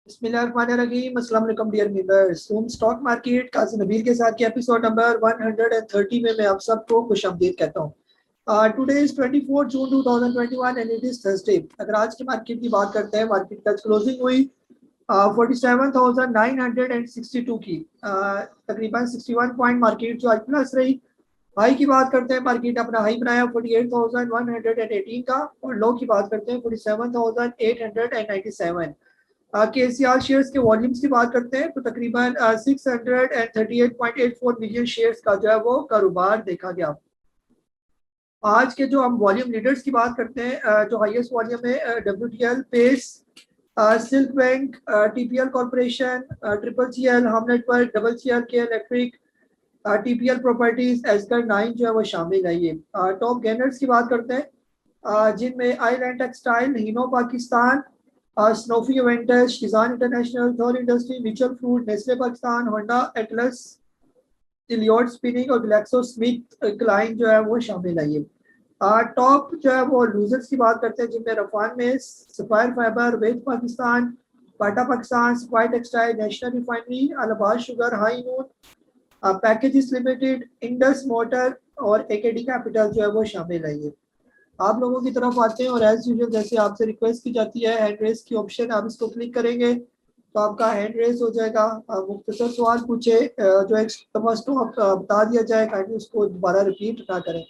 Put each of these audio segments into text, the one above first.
बिस्मिल्लाहिर्रहमानिर्रहीम। अस्सलाम वालेकुम dear viewers. Home stock market Qazi Nabeel के साथ के एपिसोड नंबर 130 में मैं आप सबको खुशामदीद कहता हूँ। Today is 24 June 2021 and it is Thursday. अगर आज की मार्केट की बात करते हैं, मार्केट का क्लोजिंग हुई 47,962 की। तकरीबन 61 पॉइंट मार्केट जो आज प्लस रही। हाई की बात करते हैं, मार्केट अपना हाई बनाया 48,118 का, और लो की बात करते हैं 47,897। केसीआर शेयर्स के वॉल्यूम्स की बात करते हैं तो तकरीबन 638.84 मिलियन शेयर्स का जो है वो कारोबार देखा गया। आज के जो हम वॉल्यूम लीडर्स की बात करते हैं, जो हाईएस्ट वॉल्यूम है WTL, Pace, Silk Bank, TPL Corporation, triple CL, Hum Network, double CL K Electric, TPL Properties, एस्कर 9 जो है वो शामिल है। ये टॉप गेनर्स की बात करते हैं, जिनमें Island Textile, Hino Pakistan, Sanofi Aventis, Kissan International, Thor Industry, Mutual Food, Nestle Pakistan, Honda, Atlas, Elliott Spinning और ग्लैक्सो स्मिथ क्लाइन जो है वो शामिल है। ये टॉप जो है वो लूजर्स की बात करते हैं, जिनमें रफान में, सफायर फाइबर, वेज पाकिस्तान, बाटा पाकिस्तान, स्पाई Textile, National Refinery, Allahabad Sugar, Highnoon, Packages Limited, Indus Motor और एकेडी कैपिटल जो है वो शामिल है। ये आप लोगों की तरफ आते हैं और एज यूजुअल जैसे आपसे रिक्वेस्ट की जाती है, हैंड रेस की ऑप्शन, आप इसको क्लिक करेंगे तो आपका हैंड रेस हो जाएगा। मुख्तसर सवाल पूछे, जो एक तमस्तो बता दिया जाए, काइंडली उसको दोबारा रिपीट ना करें।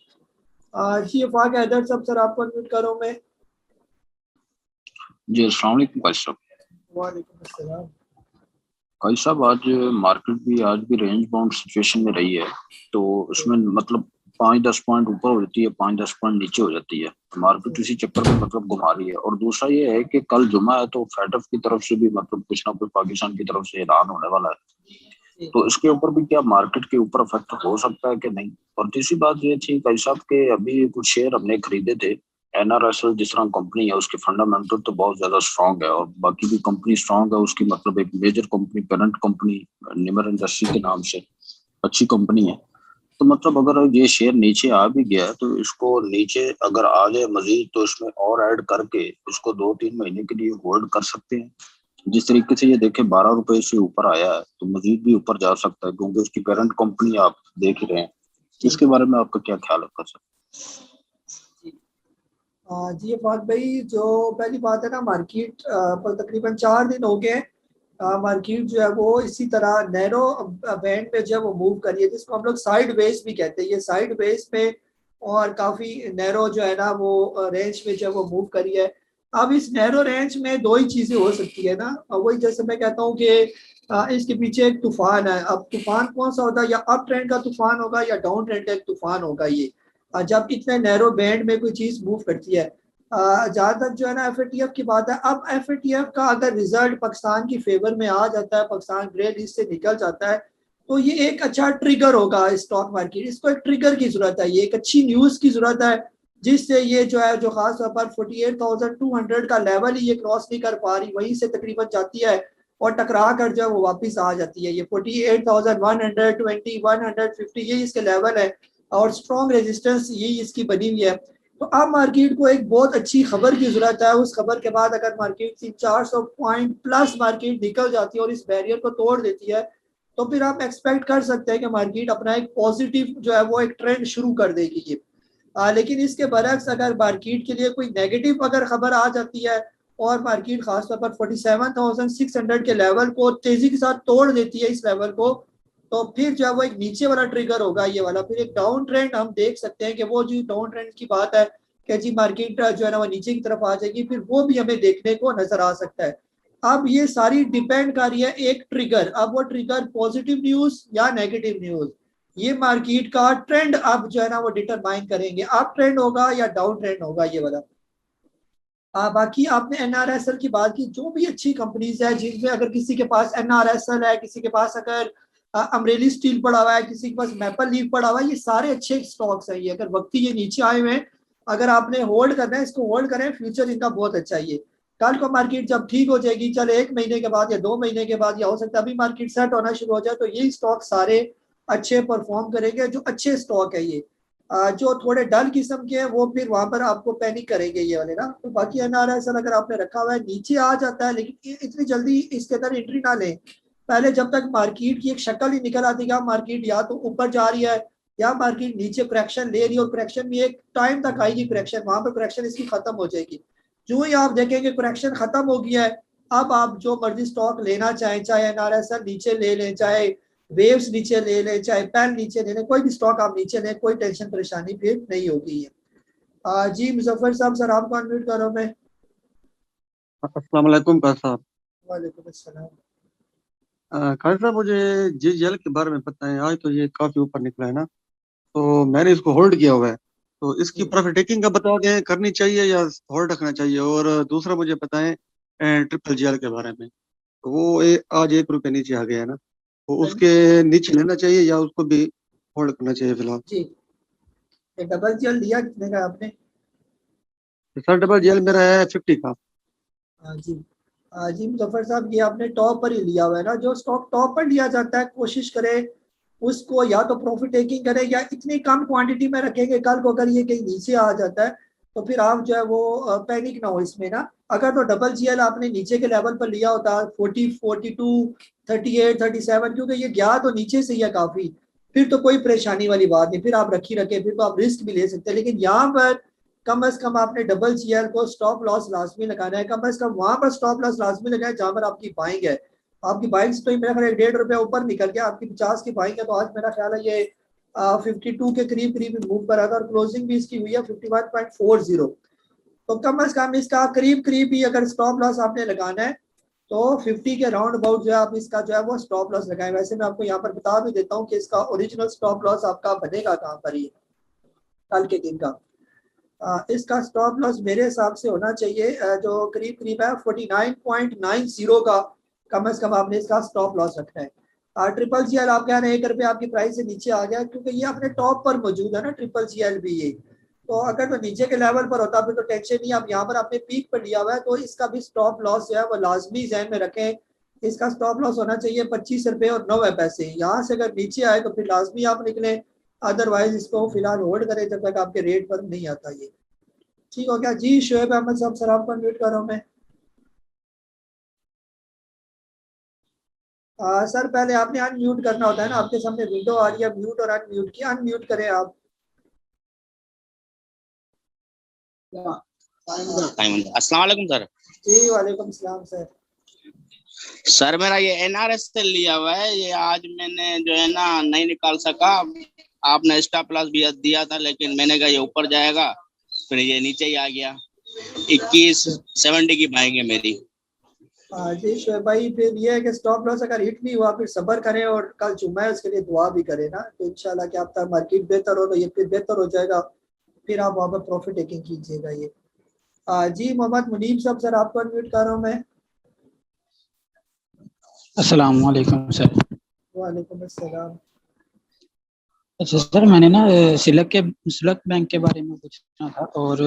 जी अफाक हैदर साहब, सर आपको अनम्यूट करो मैं। जी अस्सलाम वालेकुम काजी साहब। वालेकुम अस्सलाम। काजी साहब, आज मार्केट भी आज भी रेंज बाउंड सिचुएशन में रही है, तो उसमें मतलब 5-10 पॉइंट ऊपर हो जाती है, 5-10 पॉइंट नीचे हो जाती है। मार्केट इसी चक्कर में मतलब घुमा रही है। और दूसरा ये है कि कल जुमा है, तो फेडरफ की तरफ से भी मतलब कुछ ना कुछ पाकिस्तान की तरफ से ऐलान होने वाला है, तो इसके ऊपर भी क्या मार्केट के ऊपर इफेक्ट हो सकता है कि नहीं। और तीसरी बात ये थी काजी साहब के अभी कुछ शेयर हमने खरीदे थे। एनआरएसएल जिस तरह कंपनी है, उसके फंडामेंटल तो बहुत ज्यादा स्ट्रांग है और बाकी भी कंपनी स्ट्रांग है। उसकी मतलब एक मेजर कंपनी, पेरेंट कंपनी निमर इंडस्ट्री के नाम से अच्छी कंपनी है। तो मतलब अगर ये शेयर नीचे आ भी गया तो इसको नीचे अगर आ जाए मजीद, तो इसमें और ऐड करके इसको 2-3 महीने के लिए होल्ड कर सकते हैं। जिस तरीके से ये देखे 12 रुपए से ऊपर आया है, तो मजीद भी ऊपर जा सकता है, क्योंकि उसकी पेरेंट कंपनी आप देख ही रहे हैं। इसके बारे में आपका क्या ख्याल है सर? जी अफाक भाई, जो पहली बात है ना, मार्केट पर तकरीबन 4 दिन हो गए। मार्केट जो है वो इसी तरह नैरो बैंड में जब वो मूव करी है, जिसको हम लोग साइड वेज भी कहते हैं, ये साइड वेज पे और काफ़ी नैरो जो है ना वो रेंज में जब वो मूव करी है। अब इस नैरो रेंज में दो ही चीज़ें हो सकती है ना, वही जैसे मैं कहता हूँ कि इसके पीछे एक तूफान है। अब तूफान कौन सा होता है, या अप ट्रेंड का तूफान होगा या डाउन ट्रेंड का एक तूफान होगा। ये जब इतने नैरो बैंड में कोई चीज़ मूव करती है। जहाँ तक जो है ना एफएटीएफ की बात है, अब एफएटीएफ का अगर रिजल्ट पाकिस्तान की फेवर में आ जाता है, पाकिस्तान ग्रे लिस्ट से निकल जाता है, तो ये एक अच्छा ट्रिगर होगा स्टॉक मार्केट। इसको एक ट्रिगर की जरूरत है, ये एक अच्छी न्यूज की जरूरत है, जिससे ये जो है, जो खास तौर पर 48,200 का लेवल ही ये क्रॉस नहीं कर पा रही, वहीं से तकरीबन जाती है और टकरा कर जो है वो वापस आ जाती है। ये 48,120, 150 यही इसके लेवल है और स्ट्रॉन्ग रेजिस्टेंस यही इसकी बनी हुई है। तो अब मार्केट को एक बहुत अच्छी खबर की जरूरत है। उस खबर के बाद अगर मार्केट 400 पॉइंट प्लस मार्केट निकल जाती है और इस बैरियर को तोड़ देती है, तो फिर आप एक्सपेक्ट कर सकते हैं कि मार्केट अपना एक पॉजिटिव जो है वो एक ट्रेंड शुरू कर देगी ये। लेकिन इसके बरक्स अगर मार्केट के लिए कोई नेगेटिव अगर खबर आ जाती है और मार्केट खासतौर पर 47,600 के लेवल को तेजी के साथ तोड़ देती है, इस लेवल को, तो फिर जो है वो एक नीचे वाला ट्रिगर होगा, ये वाला फिर एक डाउन ट्रेंड हम देख सकते हैं कि वो जो डाउन ट्रेंड की बात है कि जी मार्केट जो है ना वो नीचे की तरफ आ जाएगी, फिर वो भी हमें देखने को नजर आ सकता है। अब ये सारी डिपेंड कर रही है एक ट्रिगर, अब वो ट्रिगर पॉजिटिव न्यूज या नेगेटिव न्यूज, ये मार्केट का ट्रेंड अब जो है ना वो डिटरमाइन करेंगे, अप ट्रेंड होगा या डाउन ट्रेंड होगा ये वाला। बाकी आपने एनआरएसएल की बात की, जो भी अच्छी कंपनीज है जिनमें अगर किसी के पास एनआरएसएल है, किसी के पास अगर अमरेली स्टील पड़ा हुआ है, किसी के पास मैपल लीफ पड़ा हुआ है, ये सारे अच्छे स्टॉक्स हैं। ये अगर वक्ती ये नीचे आए हुए हैं, अगर आपने होल्ड करना है, इसको होल्ड करें, फ्यूचर इनका बहुत अच्छा है। ये कल को मार्केट जब ठीक हो जाएगी, चले 1 महीने के बाद या 2 महीने के बाद, या हो सकता है अभी मार्केट सेट होना शुरू हो जाए, तो ये स्टॉक सारे अच्छे परफॉर्म करेंगे, जो अच्छे स्टॉक है ये। जो थोड़े डल किस्म के हैं वो फिर वहां पर आपको पैनिक करेंगे ये वाले ना। तो बाकी एनआरएसएल अगर आपने रखा हुआ है नीचे आ जाता है, लेकिन इतनी जल्दी इसके अंदर एंट्री ना लें। पहले जब तक मार्केट की एक शक्ल ही निकल आती है, मार्केट या तो ऊपर जा रही है या मार्केट नीचे करेक्शन ले रही है, और करेक्शन भी एक टाइम तक आएगी, करेक्शन वहां पर करेक्शन इसकी खत्म हो जाएगी। जो ही आप देखेंगे करेक्शन खत्म हो गया है, अब आप जो मर्जी स्टॉक लेना चाहें, चाहे एनआरएसएल नीचे ले लें, चाहे वेव्स नीचे ले लें, चाहे पेन नीचे ले लें, कोई भी स्टॉक आप नीचे लें, कोई टेंशन परेशानी फिर नहीं होगी है। जी मुजफ्फर साहब, सर आपको अनम्यूट कर रहा हूं मैं। अस्सलाम वालेकुम खान साहब। वालेकुम अस्सलाम। खान साहब, मुझे जीजीएल के बारे में पता है। आज तो ये काफी ऊपर निकला है ना, तो मैंने इसको होल्ड किया हुआ है। तो इसकी प्रॉफिट टेकिंग का बता दें, करनी चाहिए या होल्ड रखना चाहिए। और दूसरा मुझे बताएं ट्रिपल जीएल के बारे में। तो वो आज 1 रुपये नीचे आ गया है ना, तो उसके नीचे लेना चाहिए या उसको भी होल्ड करना चाहिए फिलहाल? जी, एक डबल जीएल लिया कितने का आपने? सर, डबल जीएल मेरा है 50 का। जी जी मुजफ्फर साहब, ये आपने टॉप पर ही लिया हुआ है ना। जो स्टॉक टॉप पर लिया जाता है कोशिश करें उसको या तो प्रॉफिट टेकिंग करें, या इतनी कम क्वांटिटी में रखेंगे, कल को अगर ये कहीं नीचे आ जाता है तो फिर आप जो है वो पैनिक ना हो इसमें ना। अगर तो डबल जीएल आपने नीचे के लेवल पर लिया होता 40, 42, 38, 37, क्योंकि ये गया तो नीचे से ही है काफी, फिर तो कोई परेशानी वाली बात नहीं, फिर आप रखी रखे, फिर तो आप रिस्क भी ले सकते हैं। लेकिन यहाँ पर कम अज कम आपने डबल जीएल को स्टॉप लॉस लाजमी लगाना है, कम अज कम वहां पर स्टॉप लॉस लाजमी लगाए जहां पर आपकी बाइंग है। आपकी बाइंग से तो मेरा ख्याल 1.5 रुपया ऊपर निकल गया, आपकी 50 की बाइंग है, तो आज मेरा ख्याल है ये 52 के करीब करीब मूव कर रहा था, और क्लोजिंग भी इसकी हुई है 51.40। तो कम अज कम इसका करीब करीब ही अगर स्टॉप लॉस आपने लगाना है तो 50 के राउंड अबाउट जो है आप इसका जो है वो स्टॉप लॉस लगाएं। वैसे मैं आपको यहाँ पर बता भी देता हूँ कि इसका ओरिजिनल स्टॉप लॉस आपका बनेगा कहाँ पर, ये कल के दिन का। इसका स्टॉप लॉस मेरे हिसाब से होना चाहिए जो करीब करीब है 49.90 का, कम से कम आपने इसका स्टॉप लॉस रखना है। ट्रिपल जीएल आप कह रहे हैं 1 रुपया आपकी प्राइस से नीचे आ गया, क्योंकि ये अपने टॉप पर मौजूद है ना ट्रिपल जीएल भी ये। तो अगर तो नीचे के लेवल पर होता फिर तो टेंशन नहीं, आप यहाँ पर आपने पीक पर लिया हुआ है, तो इसका भी स्टॉप लॉस जो है वो लाजमी जहन में रखें। इसका स्टॉप लॉस होना चाहिए 25 रुपये और 9 पैसे। यहाँ से अगर नीचे आए तो फिर लाजमी आप निकले, अदरवाइज इसको फिलहाल होल्ड करें जब तक आपके रेट पर नहीं आता ये। ठीक हो गया जी। शोएब अहमद साहब, सर आपको अनम्यूट कर रहा हूँ मैं। सर पहले आपने अनम्यूट करना होता है ना, आपके सामने विंडो आ रही है म्यूट और अनम्यूट की, अनम्यूट करें आप। अस्सलाम वालेकुम सर। जी वालेकुम सलाम सर। सर मेरा ये एनआरएस से लिया हुआ है, ये आज मैंने जो है ना नहीं निकाल सका। आपने स्टॉप लॉस भी दिया था, लेकिन मैंने कहा ये ऊपर जाएगा, फिर ये नीचे ही आ गया। 21.70 की बाइंग है मेरी। जी शोएब भाई, फिर ये है कि स्टॉप लॉस अगर हिट नहीं हुआ फिर सब्र करें, और कल जुम्मा है उसके लिए दुआ भी करें ना, तो इंशाल्लाह कि आपका मार्केट बेहतर हो तो ये फिर बेहतर हो जाएगा, फिर आप वहाँ पर प्रॉफिट टेकिंग कीजिएगा ये। जी मोहम्मद मुनीब साहब, सर आपको अनम्यूट कर रहा हूँ मैं। अस्सलाम वालेकुम सर। वालेकुम अस्सलाम। अच्छा सर, मैंने ना सिलक बैंक के बारे में पूछना था, और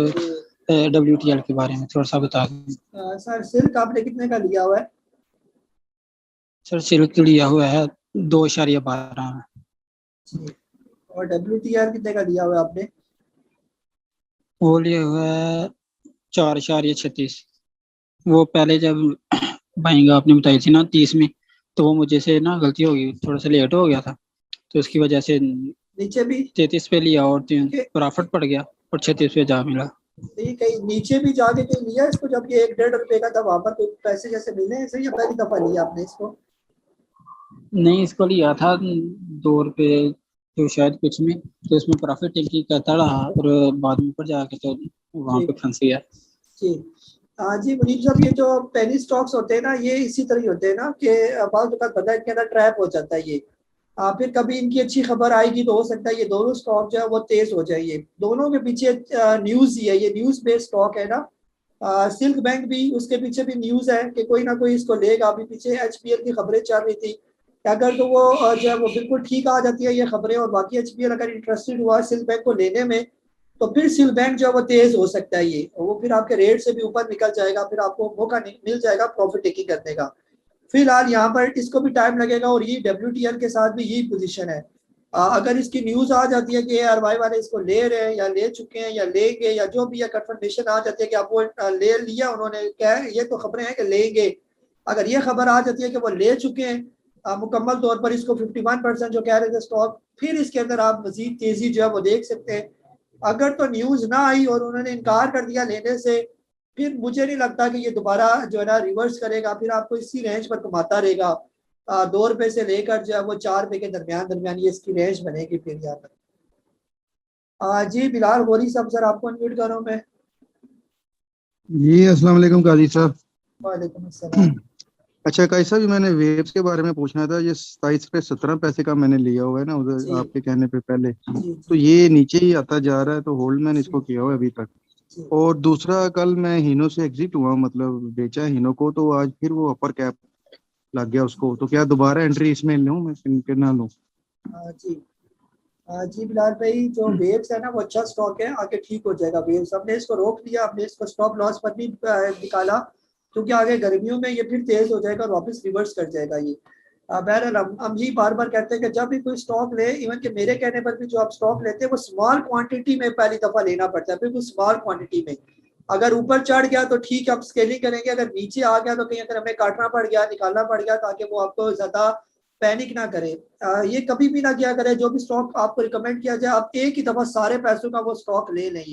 WTL के बारे में थोड़ा सा बता दें। सर सिल्क आपने कितने का लिया हुआ है? सर सिल्क लिया हुआ है 2.12 में। और WTR कितने का लिया हुआ है आपने? वो लिया हुआ है 4.36। वो पहले जब बाइंग आपने बताई थी ना 30 में, तो वो मुझे से ना गलती हो गई, थोड़ा सा लेट हो गया था, तो उसकी वजह से नीचे भी 33 पे लिया और प्रॉफिट पड़ गया, और 36 पे जा मिला। कहीं नीचे भी जाके कहीं लिया इसको, जब ये 1.5 रुपए का था वहां पर कोई पैसे जैसे मिले हैं सही, या पहली दफा लिया आपने इसको? नहीं, इसको लिया था 2 रुपए तो शायद कुछ में, तो इसमें प्रॉफिट टेकिंग करता रहा, और बाद में ऊपर जाके तो वहां पे फंस गया। जी जी मुनीब साहब, ये जो पेनी स्टॉक्स होते हैं ना, ये इसी तरह ही होते हैं ना कि बाज़ औक़ात बंदा इनके अंदर ट्रैप हो जाता है ये। फिर कभी इनकी अच्छी खबर आएगी तो हो सकता है ये दोनों स्टॉक जो है वो तेज हो जाए। ये दोनों के पीछे न्यूज़ ही है, ये न्यूज़ बेस्ड स्टॉक है ना। सिल्क बैंक भी, उसके पीछे भी न्यूज़ है कि कोई ना कोई इसको लेगा। अभी पीछे HPL की खबरें चल रही थी, अगर तो वो जो है वो बिल्कुल ठीक आ जाती है ये खबरें, और बाकी HPL अगर इंटरेस्टेड हुआ सिल्क बैंक को लेने में, तो फिर सिल्क बैंक जो है वो तेज हो सकता है ये, और वो फिर आपके रेट से भी ऊपर निकल जाएगा, फिर आपको मौका मिल जाएगा प्रॉफिट टेकिंग करने का। फिलहाल यहाँ पर इसको भी टाइम लगेगा, और ये WTL के साथ भी यही पोजीशन है। अगर इसकी न्यूज आ जाती है कि ARY वाले इसको ले रहे हैं या ले चुके हैं या लेंगे या जो भी कंफर्मेशन आ जाती है कि आप वो ले लिया उन्होंने, क्या ये तो खबरें हैं कि लेंगे, अगर ये खबर आ जाती है कि वो ले चुके हैं मुकम्मल तौर पर इसको 51% जो कह रहे थे स्टॉक, फिर इसके अंदर आप मजीद तेजी जो है वो देख सकते हैं। अगर तो न्यूज ना आई और उन्होंने इनकार कर दिया लेने से, फिर मुझे नहीं लगता कि ये दोबारा जो है ना रिवर्स करेगा, फिर आपको इसी रेंज पर कमाता रहेगा। 2 रुपए से लेकर जो है वो 4 रुपए के दरमियान ये इसकी रेंज बनेगी फिर यहाँ पर। जी बिलाल गोरी साहब, सर आपको अनम्यूट करूँ मैं। जी अस्सलाम वालेकुम काजी साहब। वालेकुम अस्सलाम। अच्छा काजी साहब, मैंने वेव्स के बारे में पूछना था। ये 27 रुपए 17 पैसे का मैंने लिया हुआ है ना जी उधर आपके कहने पे पहले, जी तो जी ये नीचे ही आता जा रहा है, तो होल्ड मैंने इसको जी किया हुआ है अभी तक। जी। और दूसरा, कल मैं हीनो से एग्जिट हुआ, मतलब बेचा है हीनो को, तो आज फिर वो अपर कैप लग गया उसको, तो क्या दोबारा एंट्री इसमें लूं मैं कि ना लूं? जी जी बिलाल भाई, जो वेव्स है ना वो अच्छा स्टॉक है, आगे ठीक हो जाएगा। वेव्स हमने इसको रोक लिया, हमने इसको स्टॉप लॉस पर भी निकाला, क्योंकि आगे गर्मियों में ये फिर तेज हो जाएगा और वापस रिवर्स कर जाएगा ये। बहरहाल हम ये बार बार कहते हैं कि जब भी कोई स्टॉक ले, इवन कि मेरे कहने पर भी जो आप स्टॉक लेते हैं वो स्मॉल क्वांटिटी में पहली दफा लेना पड़ता है, बिल्कुल स्मॉल क्वांटिटी में। अगर ऊपर चढ़ गया तो ठीक है, आप स्केलिंग करेंगे, अगर नीचे आ गया तो कहीं अगर हमें काटना पड़ गया, निकालना पड़ गया, ताकि वो आपको ज्यादा पैनिक ना करे। ये कभी भी ना किया करे, जो भी स्टॉक आपको रिकमेंड किया जाए आप एक ही दफा सारे पैसों का वो स्टॉक ले लें।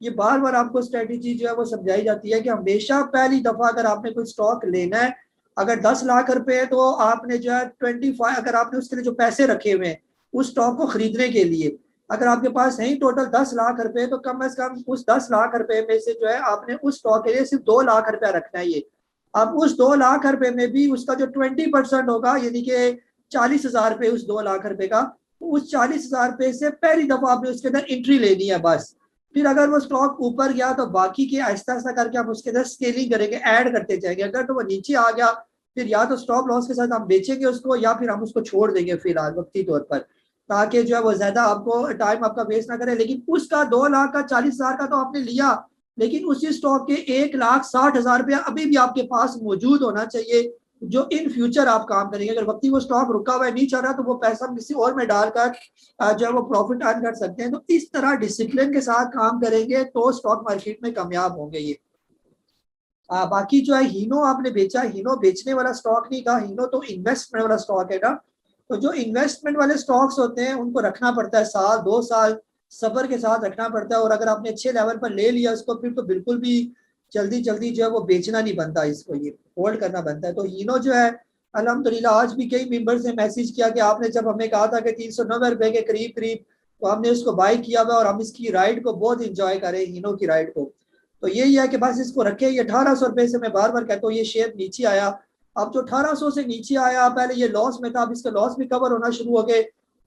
ये बार बार आपको स्ट्रेटेजी जो है वो समझाई जाती है कि हमेशा पहली दफा अगर आपने कोई स्टॉक लेना है, अगर 10 लाख रुपए है तो आपने जो है 25, अगर आपने उसके लिए जो पैसे रखे हुए हैं उस स्टॉक को खरीदने के लिए, अगर आपके पास है ही टोटल 10 लाख रुपए, तो कम से कम उस 10 लाख रुपए में से जो है आपने उस स्टॉक के लिए सिर्फ 2 लाख रुपया रखना है। ये अब उस 2 लाख रुपए में भी उसका जो 20% होगा, यानी कि 40,000 रुपए उस 2 लाख रुपए का, तो उस 40,000 रुपए से पहली दफा आपने उसके अंदर एंट्री लेनी है बस। फिर अगर वो स्टॉक ऊपर गया तो बाकी के आहिस्ता आहिस्ता करके आप उसके अंदर स्केलिंग करेंगे, ऐड करते जाएंगे। अगर तो वो नीचे आ गया, फिर या तो स्टॉप लॉस के साथ हम बेचेंगे उसको, या फिर हम उसको छोड़ देंगे फिलहाल वक्ती तौर पर, ताकि जो है वो ज्यादा आपको टाइम आपका वेस्ट ना करे। लेकिन उसका 2 लाख का 40,000 का तो आपने लिया, लेकिन उसी स्टॉक के 1,60,000 रुपया अभी भी आपके पास मौजूद होना चाहिए, जो इन फ्यूचर आप काम करेंगे। अगर वक्ती वो स्टॉक रुका हुआ है, नहीं चल रहा, तो वो पैसा हम किसी और में डालकर जो है वो प्रॉफिट अर्न कर सकते हैं। तो इस तरह डिसिप्लिन के साथ काम करेंगे तो स्टॉक मार्केट में कामयाब होंगे ये। बाकी जो है हीनो आपने बेचा, हीनो बेचने वाला स्टॉक नहीं था, हीनो तो इन्वेस्टमेंट वाला स्टॉक है ना। तो जो इन्वेस्टमेंट वाले स्टॉक्स होते हैं उनको रखना पड़ता है 1-2 साल सब्र के साथ रखना पड़ता है, और अगर आपने अच्छे लेवल पर ले लिया उसको, फिर तो बिल्कुल भी जल्दी जल्दी जो है वो बेचना नहीं बनता, इसको ये होल्ड करना बनता है। तो हीनो जो है अल्हम्दुलिल्लाह, आज भी कई मेंबर्स ने मैसेज किया कि आपने जब हमें कहा था कि 390 रुपए के करीब करीब, तो हमने उसको बाय किया हुआ और हम इसकी राइड को बहुत इंजॉय करें, हीनो की राइड को। तो यही है कि बस इसको रखें। ये 1800 रुपए से मैं बार बार कहता हूँ ये शेयर नीचे आया, अब जो 1800 से नीचे आया, पहले ये लॉस में था, अब इसके लॉस भी कवर होना शुरू हो गए।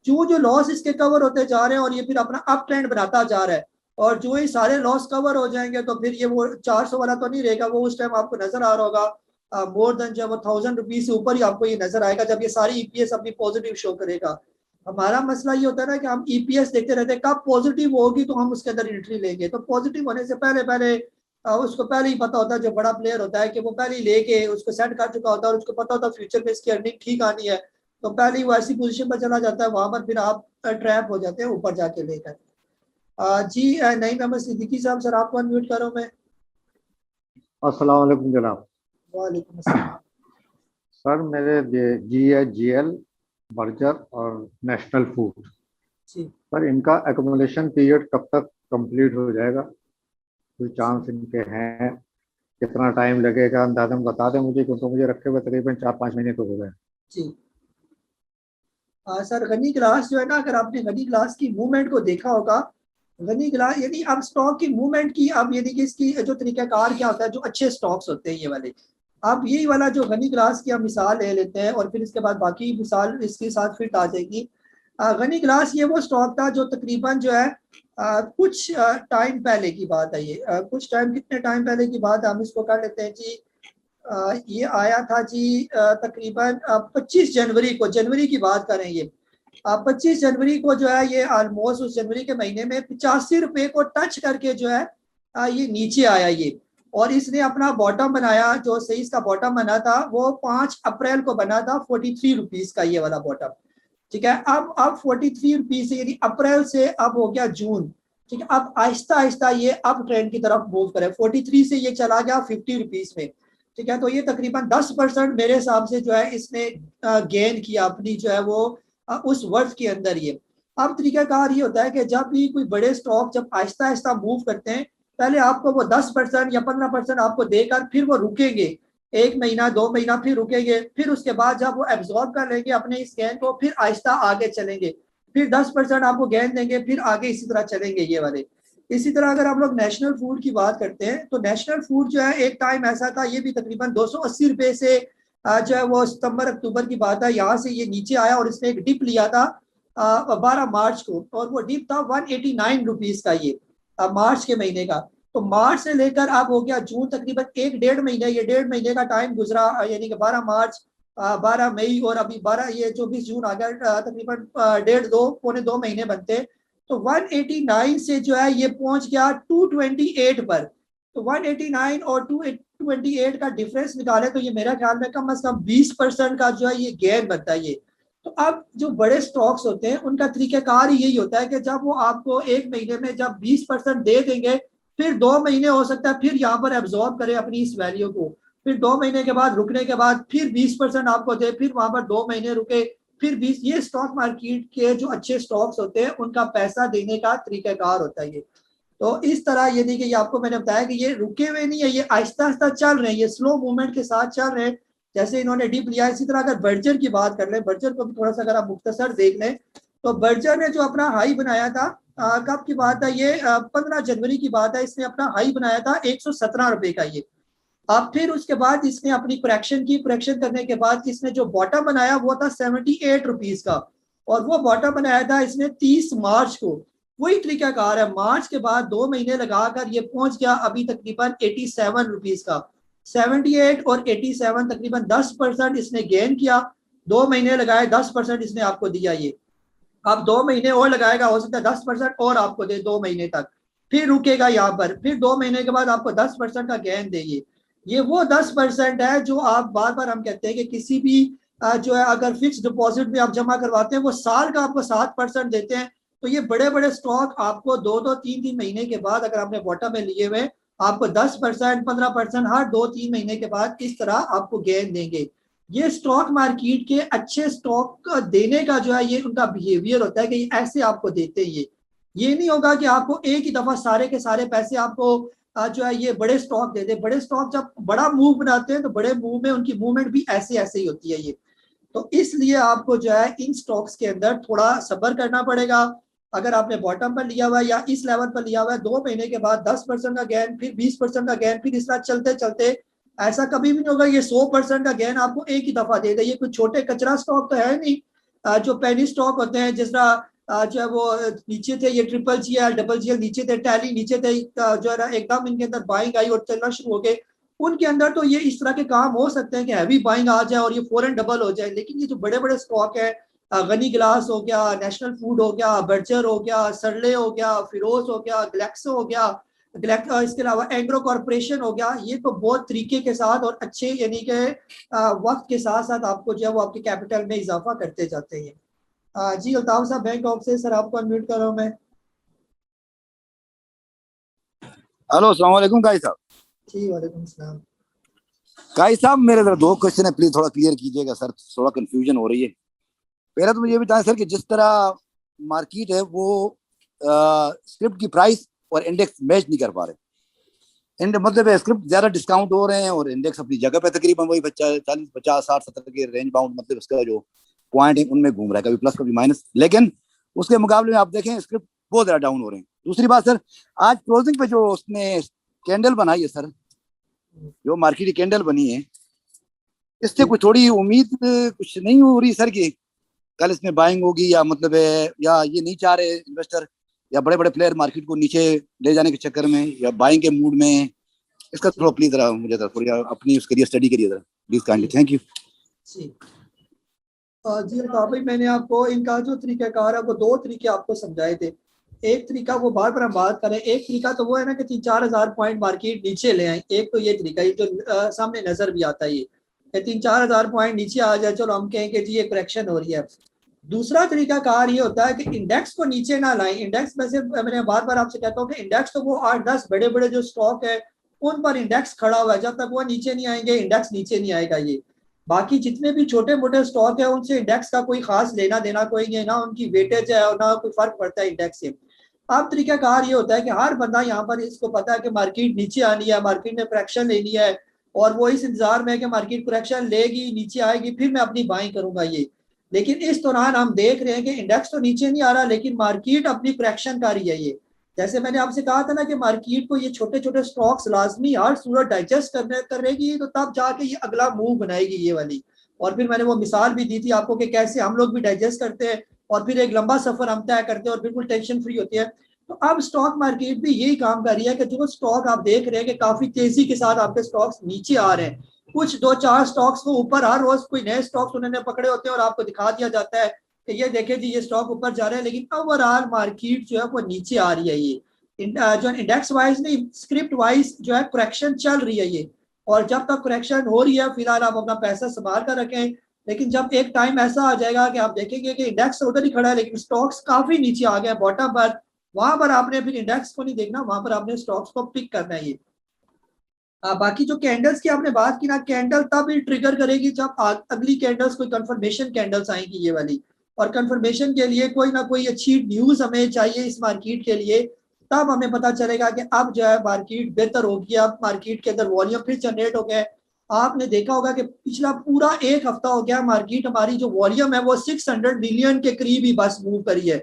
जो लॉस इसके कवर होते जा रहे हैं और ये फिर अपना अप ट्रेंड बनाता जा रहा है, और जो ही सारे लॉस कवर हो जाएंगे तो फिर ये वो 400 वाला तो नहीं रहेगा, वो उस टाइम आपको नजर आ रहा होगा मोर देन जब 1000 रुपीज से ऊपर ही आपको ये नजर आएगा, जब ये सारी ईपीएस अपनी पॉजिटिव शो करेगा। हमारा मसला ये होता है ना कि हम ईपीएस देखते रहते हैं, कब पॉजिटिव होगी तो हम उसके अंदर एंट्री लेंगे। तो पॉजिटिव होने से पहले पहले उसको पहले ही पता होता है, जो बड़ा प्लेयर होता है कि वो पहले ही लेके उसको सेट कर चुका होता है और उसको पता होता है फ्यूचर में इसकी अर्निंग ठीक आनी है, तो पहले ही वो ऐसी पोजीशन पर चला जाता है, वहां पर फिर आप ट्रैप हो जाते हैं ऊपर जाके लेकर। जी नहीं, मोहम्मद सिद्दीकी साहब, सर आपको अनम्यूट करो मैं। अस्सलाम वालेकुम जनाब। वालेकुम अस्सलाम। सर मेरे GL, बर्जर और नेशनल फूड, जी सर इनका एक्युमुलेशन पीरियड कब तक कंप्लीट हो जाएगा? कोई चांस इनके हैं? कितना टाइम लगेगा अंदाजन बता दें मुझे, क्योंकि मुझे रखे हुए तकरीबन 4-5 महीने तो हो गए। जी सर, गनी ग्लास जो है ना, अगर आपने गनी ग्लास की मूवमेंट को देखा होगा, गनी ग्लास यानी अब स्टॉक की मूवमेंट की, अब यानी कि इसकी जो तरीकाकार क्या होता है, जो अच्छे स्टॉक्स होते हैं ये वाले, अब यही वाला जो गनी ग्लास की हम मिसाल ले लेते हैं और फिर इसके बाद बाकी मिसाल इसके साथ फिट आ जाएगी। गनी ग्लास ये वो स्टॉक था जो तकरीबन जो है कुछ टाइम पहले की बात है, ये कुछ टाइम, कितने टाइम पहले की बात है, हम इसको कर लेते हैं जी। ये आया था जी तकरीबन 25 जनवरी को, जनवरी की बात करें ये, 25 जनवरी को जो है ये ऑलमोस्ट उस जनवरी के महीने में 85 रुपए को टच करके जो है ये नीचे आया ये, और इसने अपना बॉटम बनाया, जो सही इसका बॉटम बना था वो 5 अप्रैल को बना था 43 रुपीज का, ये वाला बॉटम। ठीक है। अब 43 रुपीज से, यानी अप्रैल से अब हो गया जून, ठीक है। अब आहिस्ता आहिस्ता ये अप ट्रेंड की तरफ मूव करे, 43 से ये चला गया 50 रुपीज में, ठीक है। तो ये तकरीबन 10% मेरे हिसाब से जो है इसने गेन किया अपनी जो है वो उस वर्ष के अंदर ये। अब तरीकाकार ये होता है कि जब भी कोई बड़े स्टॉक जब आहिस्ता आहिस्ता मूव करते हैं, पहले आपको वो 10% या 15% आपको देकर फिर वो रुकेंगे, 1 महीना 2 महीना फिर रुकेंगे, फिर उसके बाद जब वो एब्जॉर्ब कर लेंगे अपने इस गेन को, फिर आहिस्ता आगे चलेंगे, फिर 10% आपको गेन देंगे, फिर आगे इसी तरह चलेंगे ये वाले। इसी तरह अगर हम लोग नेशनल फूड की बात करते हैं तो नेशनल फूड जो है एक टाइम ऐसा था, ये भी तकरीबन 280 रुपए से जो है वो सितंबर अक्टूबर की बात है, यहाँ से ये नीचे आया और इसने एक डिप लिया था 12 मार्च को, और वो डिप था 189 रुपीज का ये मार्च के महीने का। तो मार्च से लेकर अब हो गया जून, तकरीबन 1-1.5 महीने, ये 1.5 महीने का टाइम गुजरा, यानी कि 12 मार्च 12 मई और अभी 12 ये 24 जून आ गया, तकरीबन 1.5-2 महीने बनते। तो 189 से जो है ये पहुंच गया 228 पर। तो 189 और 228 का डिफरेंस निकाले तो ये मेरा ख्याल में कम से कम 20% का जो है ये गेन बनता है ये। तो अब जो बड़े स्टॉक्स होते हैं उनका तरीकाकार ही यही होता है कि जब वो आपको 1 महीने में जब 20% दे देंगे, फिर 2 महीने हो सकता है फिर यहाँ पर एब्जॉर्ब करे अपनी इस वैल्यू को, फिर 2 महीने के बाद रुकने के बाद फिर 20% आपको दे, फिर वहां पर 2 महीने रुके, फिर 20। ये स्टॉक मार्केट के जो अच्छे स्टॉक्स होते हैं उनका पैसा देने का तरीकाकार होता है ये। तो इस तरह ये देखिए, ये आपको मैंने बताया कि ये रुके हुए नहीं है, ये आहिस्ता आहिस्ता चल रहे हैं, ये स्लो मूवमेंट के साथ चल रहे हैं, जैसे इन्होंने डिप लिया। इसी तरह अगर बर्जर की बात कर लें, बर्जर को भी थोड़ा सा अगर आप मुख्तसर देख लें, तो बर्जर ने जो अपना हाई बनाया था, कब की बात है ये, 15 जनवरी की बात है, इसने अपना हाई बनाया था 117 रुपए का ये। अब फिर उसके बाद इसने अपनी करेक्शन की, करेक्शन करने के बाद इसने जो बॉटम बनाया वो था 78 रुपीज का, और वो बॉटम बनाया था इसने 30 मार्च को। वही तरीकाकार है, मार्च के बाद 2 महीने लगाकर ये पहुंच गया अभी तकरीबन 87 रुपीज का। 78 और 87 तकरीबन 10% इसने गेन किया, 2 महीने लगाए, 10% इसने आपको दिया ये। अब 2 महीने और लगाएगा, हो सकता है 10% और आपको दे 2 महीने तक, फिर रुकेगा यहाँ पर, फिर 2 महीने के बाद आपको 10% का गेन देगी। ये वो 10% है जो आप बार बार हम कहते हैं कि किसी भी जो है अगर फिक्स डिपॉजिट में आप जमा करवाते हैं वो साल का आपको 7% देते हैं। तो ये बड़े बड़े स्टॉक आपको 2-3 महीने के बाद अगर आपने बॉटम में लिए हुए, आपको 10% 15% हर 2-3 महीने के बाद इस तरह आपको गेन देंगे। ये स्टॉक मार्केट के अच्छे स्टॉक देने का जो है ये उनका बिहेवियर होता है कि ऐसे आपको देते हैं। ये नहीं होगा कि आपको एक ही दफा सारे के सारे पैसे आपको जो है ये बड़े स्टॉक दे दे। बड़े स्टॉक जब बड़ा मूव बनाते हैं तो बड़े मूव में उनकी मूवमेंट भी ऐसे ऐसे ही होती है ये। तो इसलिए आपको जो है इन स्टॉक्स के अंदर थोड़ा सब्र करना पड़ेगा। अगर आपने बॉटम पर लिया हुआ है या इस लेवल पर लिया हुआ है, 2 महीने के बाद 10% का गेन, फिर 20% का गेन, फिर इस तरह चलते चलते ऐसा कभी भी नहीं होगा ये 100% का गेन आपको एक ही दफा दे दे। ये कोई छोटे कचरा स्टॉक तो है नहीं। जो पेनी स्टॉक होते हैं जिस तरह जो है वो नीचे थे, ये ट्रिपल जीएल डबल जीएल नीचे थे, टैली नीचे थे, जो है ना एकदम इनके अंदर बाइंग आई और चलना शुरू हो गए। उनके अंदर तो ये इस तरह के काम हो सकते हैं कि हैवी बाइंग आ जाए और ये फौरन डबल हो जाए। लेकिन ये जो बड़े बड़े स्टॉक है, गनी ग्लास हो गया, नेशनल फूड हो गया, बर्जर हो गया, सरले हो गया, फिरोज हो गया, ग्लैक्सो हो गया, इसके अलावा एंग्रो कॉर्पोरेशन हो गया, ये तो बहुत तरीके के साथ और अच्छे यानी कि वक्त के साथ साथ आपको जो है वो आपके कैपिटल में इजाफा करते जाते हैं। जी अल्ताफ साहब बैंक ऑफ से, सर आपको अनम्यूट कर रहा हूँ मैं। हेलो अस्सलाम वालेकुम गाई साहब। जी वालेकुम सलाम। गाई साहब मेरे जरा 2 क्वेश्चन है, प्लीज थोड़ा क्लियर कीजिएगा सर, थोड़ा कंफ्यूजन हो रही है। पहला तो मुझे ये बताएं सर कि जिस तरह मार्केट है वो स्क्रिप्ट की प्राइस और इंडेक्स मैच नहीं कर पा रहे। मतलब स्क्रिप्ट ज्यादा डिस्काउंट हो रहे हैं और इंडेक्स अपनी जगह पे तकरीबन वही 40 50 60 70 के रेंज बाउंड, मतलब उसका जो पॉइंट है उनमें घूम रहा है, कभी प्लस कभी माइनस। लेकिन उसके मुकाबले में आप देखें स्क्रिप्ट बहुत ज्यादा डाउन हो रहे हैं। दूसरी बात सर, आज क्लोजिंग पे जो उसने कैंडल बनाई है सर, जो मार्केट की कैंडल बनी है, इससे कुछ थोड़ी उम्मीद कुछ नहीं हो रही सर कि कल इसमें बाइंग होगी, या मतलब या ये नहीं चाह रहे इन्वेस्टर या बड़े बड़े प्लेयर मार्केट को नीचे ले जाने के चक्कर में या बाइंग के मूड में? इसका थोड़ा प्लीज जरा मुझे थोड़ी अपनी उसके लिए स्टडी करिए जरा प्लीज काइंडली, थैंक यू। जी भाई, मैंने आपको इनका जो तरीकाकार है वो 2 तरीके आपको समझाए थे। एक तरीका वो बार बार हम बात करें, एक तरीका तो वो है ना कि 3-4 हज़ार पॉइंट मार्केट नीचे ले आए। एक तो ये तरीका, ये जो सामने नजर भी आता है, ये 3-4 हज़ार पॉइंट नीचे आ जाए, चलो हम कहें कि जी ये करेक्शन हो रही है। दूसरा तरीकाकार ये होता है कि इंडेक्स को नीचे ना लाएं। इंडेक्स में से मैंने बार बार आपसे कहता हूँ कि इंडेक्स तो वो 8-10 बड़े बड़े जो स्टॉक है उन पर इंडेक्स खड़ा हुआ है, जब तक वो नीचे नहीं आएंगे इंडेक्स नीचे नहीं आएगा। ये बाकी जितने भी छोटे मोटे स्टॉक है उनसे इंडेक्स का कोई खास लेना देना कोई नहीं है, ना उनकी वेटेज है और ना कोई फर्क पड़ता है इंडेक्स से। अब तरीकाकार ये होता है कि हर बंदा यहाँ पर इसको पता है कि मार्केट नीचे आनी है, मार्केट ने करेक्शन लेनी है, और वो इस इंतजार में है कि मार्केट करेक्शन लेगी, नीचे आएगी, फिर मैं अपनी बाइंग करूंगा ये। लेकिन इस दौरान हम देख रहे हैं कि इंडेक्स तो नीचे नहीं आ रहा, लेकिन मार्केट अपनी करेक्शन कर रही है ये। जैसे मैंने आपसे कहा था ना कि मार्केट को ये छोटे छोटे स्टॉक्स लाजमी हर सूरत डाइजेस्ट करेगी, तो तब जाके ये अगला मूव बनाएगी ये वाली। और फिर मैंने वो मिसाल भी दी थी आपको कि कैसे हम लोग भी डाइजेस्ट करते हैं और फिर एक लंबा सफर हम तय करते हैं और बिल्कुल टेंशन फ्री होती है। तो अब स्टॉक मार्केट भी यही काम कर रही है कि जो स्टॉक आप देख रहे हैं कि काफी तेजी के साथ आपके स्टॉक्स नीचे आ रहे हैं, कुछ 2-4 स्टॉक्स को ऊपर हर रोज कोई नए स्टॉक्स उन्होंने पकड़े होते हैं और आपको दिखा दिया जाता है कि ये देखे जी ये स्टॉक ऊपर जा रहे हैं, लेकिन ओवरऑल मार्केट जो है वो नीचे आ रही है। ये जो इंडेक्स वाइज नहीं, स्क्रिप्ट वाइज जो है करेक्शन चल रही है ये। और जब तक करेक्शन हो रही है फिलहाल आप अपना पैसा संभाल कर रखें, लेकिन जब एक टाइम ऐसा आ जाएगा कि आप देखेंगे कि इंडेक्स उधर ही खड़ा है लेकिन स्टॉक्स काफी नीचे आ गए बॉटम पर, वहां पर आपने फिर इंडेक्स को नहीं देखना, वहां पर आपने स्टॉक्स को पिक करना है ये। बाकी जो कैंडल्स की आपने बात की ना, कैंडल तब ही ट्रिगर करेगी जब अगली कैंडल्स कोई कंफर्मेशन कैंडल्स आएंगी ये वाली। और कंफर्मेशन के लिए कोई ना कोई अच्छी न्यूज हमें चाहिए इस मार्केट के लिए, तब हमें पता चलेगा कि अब जो है मार्केट बेहतर होगी, अब मार्केट के अंदर वॉल्यूम फिर जनरेट हो गए। आपने देखा होगा कि पिछला पूरा एक हफ्ता हो गया मार्केट हमारी जो वॉल्यूम है वो 600 मिलियन के करीब ही बस मूव करी है।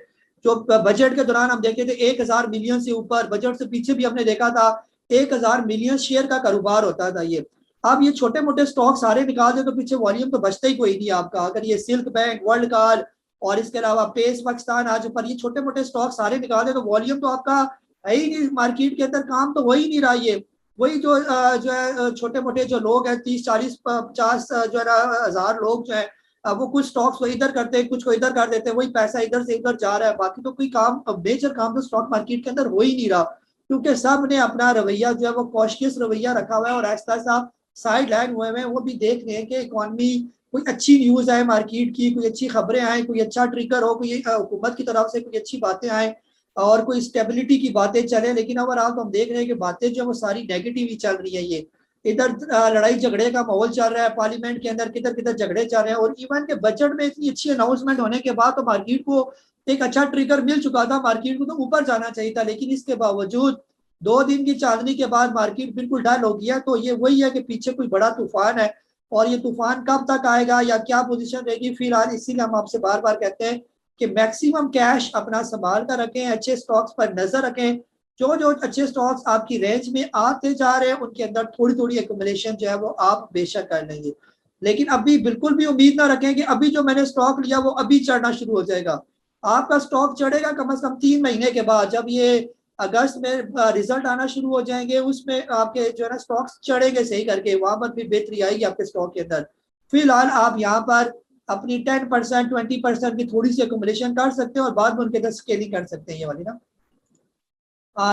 जो बजट के दौरान हम देखे थे 1000 मिलियन से ऊपर, बजट से पीछे भी हमने देखा था 1000 मिलियन शेयर का कारोबार होता था ये। अब ये छोटे मोटे स्टॉक सारे निकाल दे तो पीछे वॉल्यूम तो बचता ही कोई नहीं आपका। अगर ये सिल्क बैंक, वर्ल्ड कार्ड और इसके अलावा पेस पाकिस्तान आज पर ये छोटे मोटे स्टॉक सारे निकाल दे तो वॉल्यूम तो आपका है ही नहीं, मार्केट के अंदर काम तो हो ही नहीं रहा। ये वही जो है छोटे मोटे जो लोग हैं 30-40-50 जो है ना हजार लोग जो है वो कुछ स्टॉक्स को इधर करते हैं, कुछ को इधर कर देते हैं, वही पैसा इधर से इधर जा रहा है। बाकी तो कोई काम मेजर काम तो स्टॉक मार्केट के अंदर हो ही नहीं रहा, क्योंकि सब ने अपना रवैया जो है वो कॉशियस रवैया रखा हुआ है और ऐसा ऐसा साइड लाइन हुए हैं। वो भी देख रहे हैं कि इकॉनमी कोई अच्छी न्यूज आए मार्केट की, कोई अच्छी खबरें आए, कोई अच्छा ट्रिगर हो, कोई हुकूमत की तरफ से कोई अच्छी बातें आए और कोई स्टेबिलिटी की बातें चले। लेकिन ओवरऑल तो हम देख रहे हैं कि बातें जो है वो सारी नेगेटिव ही चल रही है ये। इधर लड़ाई झगड़े का माहौल चल रहा है पार्लियामेंट के अंदर, किधर किधर झगड़े चल रहे हैं। और इवन के बजट में इतनी अच्छी अनाउंसमेंट होने के बाद तो मार्केट को एक अच्छा ट्रिगर मिल चुका था, मार्केट को तो ऊपर जाना चाहिए था, लेकिन इसके बावजूद 2 दिन की चांदनी के बाद मार्केट बिल्कुल डल हो गया। तो ये वही है कि पीछे कोई बड़ा तूफान है और ये तूफान कब तक आएगा या क्या पोजीशन रहेगी फिलहाल, इसीलिए हम आपसे बार बार कहते हैं कि मैक्सिमम कैश अपना संभाल कर रखें, अच्छे स्टॉक्स पर नजर रखें। जो जो अच्छे स्टॉक्स आपकी रेंज में आते जा रहे हैं उनके अंदर थोड़ी थोड़ी एक्यूमुलेशन जो है वो आप बेशक कर लेंगे, लेकिन अभी बिल्कुल भी उम्मीद ना रखें कि अभी जो मैंने स्टॉक लिया वो अभी चढ़ना शुरू हो जाएगा। आपका स्टॉक चढ़ेगा कम से कम 3 महीने के बाद, जब ये अगस्त में रिजल्ट आना शुरू हो जाएंगे उसमें आपके जो है ना स्टॉक्स चढ़ेंगे सही करके, वहां पर फिर बेहतरी आएगी आपके स्टॉक के अंदर। फिलहाल आप यहाँ पर अपनी 10% 20% की थोड़ी सी एक्यूमुलेशन कर सकते हैं और बाद में उनके अंदर स्केलिंग कर सकते हैं ये वाली ना।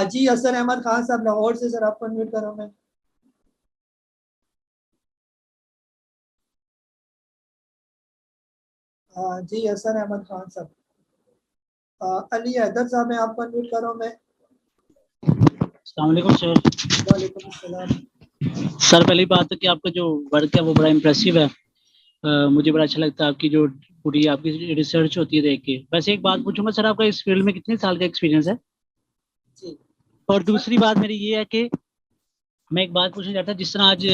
जी हसन अहमद खान साहब लाहौर से, सर आपको अनम्यूट कर रहा हूं मैं। जी हसन अहमद खान साहब। अली हैदर साहब मैं आपको अनम्यूट कर रहा हूं मैं। अस्सलाम वालेकुम सर। वालेकुम अस्सलाम। सर पहली बात है कि आपका जो वर्क है वो बड़ा इम्प्रेसिव है। मुझे बड़ा अच्छा लगता है आपकी जो पूरी आपकी रिसर्च होती है देख के। वैसे एक बात पूछूंगा सर, आपका इस फील्ड में कितने साल का एक्सपीरियंस है? जी और दूसरी बात मेरी ये है कि मैं एक बात पूछना चाहता, जिस तरह आज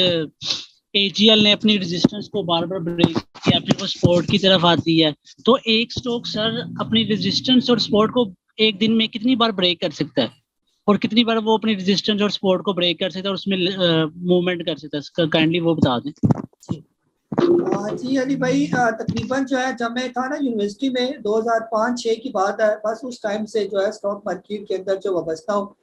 एजीएल ने अपनी रेजिस्टेंस को बार बार ब्रेक किया, फिर वो सपोर्ट की तरफ आती है, तो एक स्टॉक सर अपनी रेजिस्टेंस और सपोर्ट को एक दिन में कितनी बार ब्रेक कर सकता है और कितनी बार वो अपनी रेजिस्टेंस और सपोर्ट को ब्रेक कर सकता है और उसमें मूवमेंट कर सकता है? काइंडली वो बता दें। जी अली भाई, तकरीबन जो है जब मैं था ना यूनिवर्सिटी में 2005-6 की बात है, बस उस टाइम से जो है स्टॉक मार्केट के अंदर जो वाबस्ता हूँ।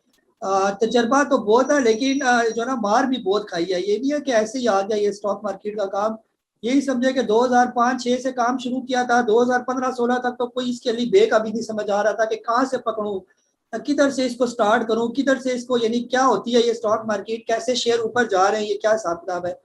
तजर्बा तो बहुत है लेकिन जो ना मार भी बहुत खाई है। ये नहीं है कि ऐसे ही आ गया ये स्टॉक मार्केट का काम। यही समझे कि 2005-6 से काम शुरू किया था, 2015-16 तक तो कोई इसके लिए बेक अभी नहीं समझ आ रहा था कि कहाँ से पकड़ूं, किधर से इसको स्टार्ट करूं, किधर से इसको, यानी क्या होती है ये स्टॉक मार्केट, कैसे शेयर ऊपर जा रहे हैं, ये क्या हिसाब किताब है।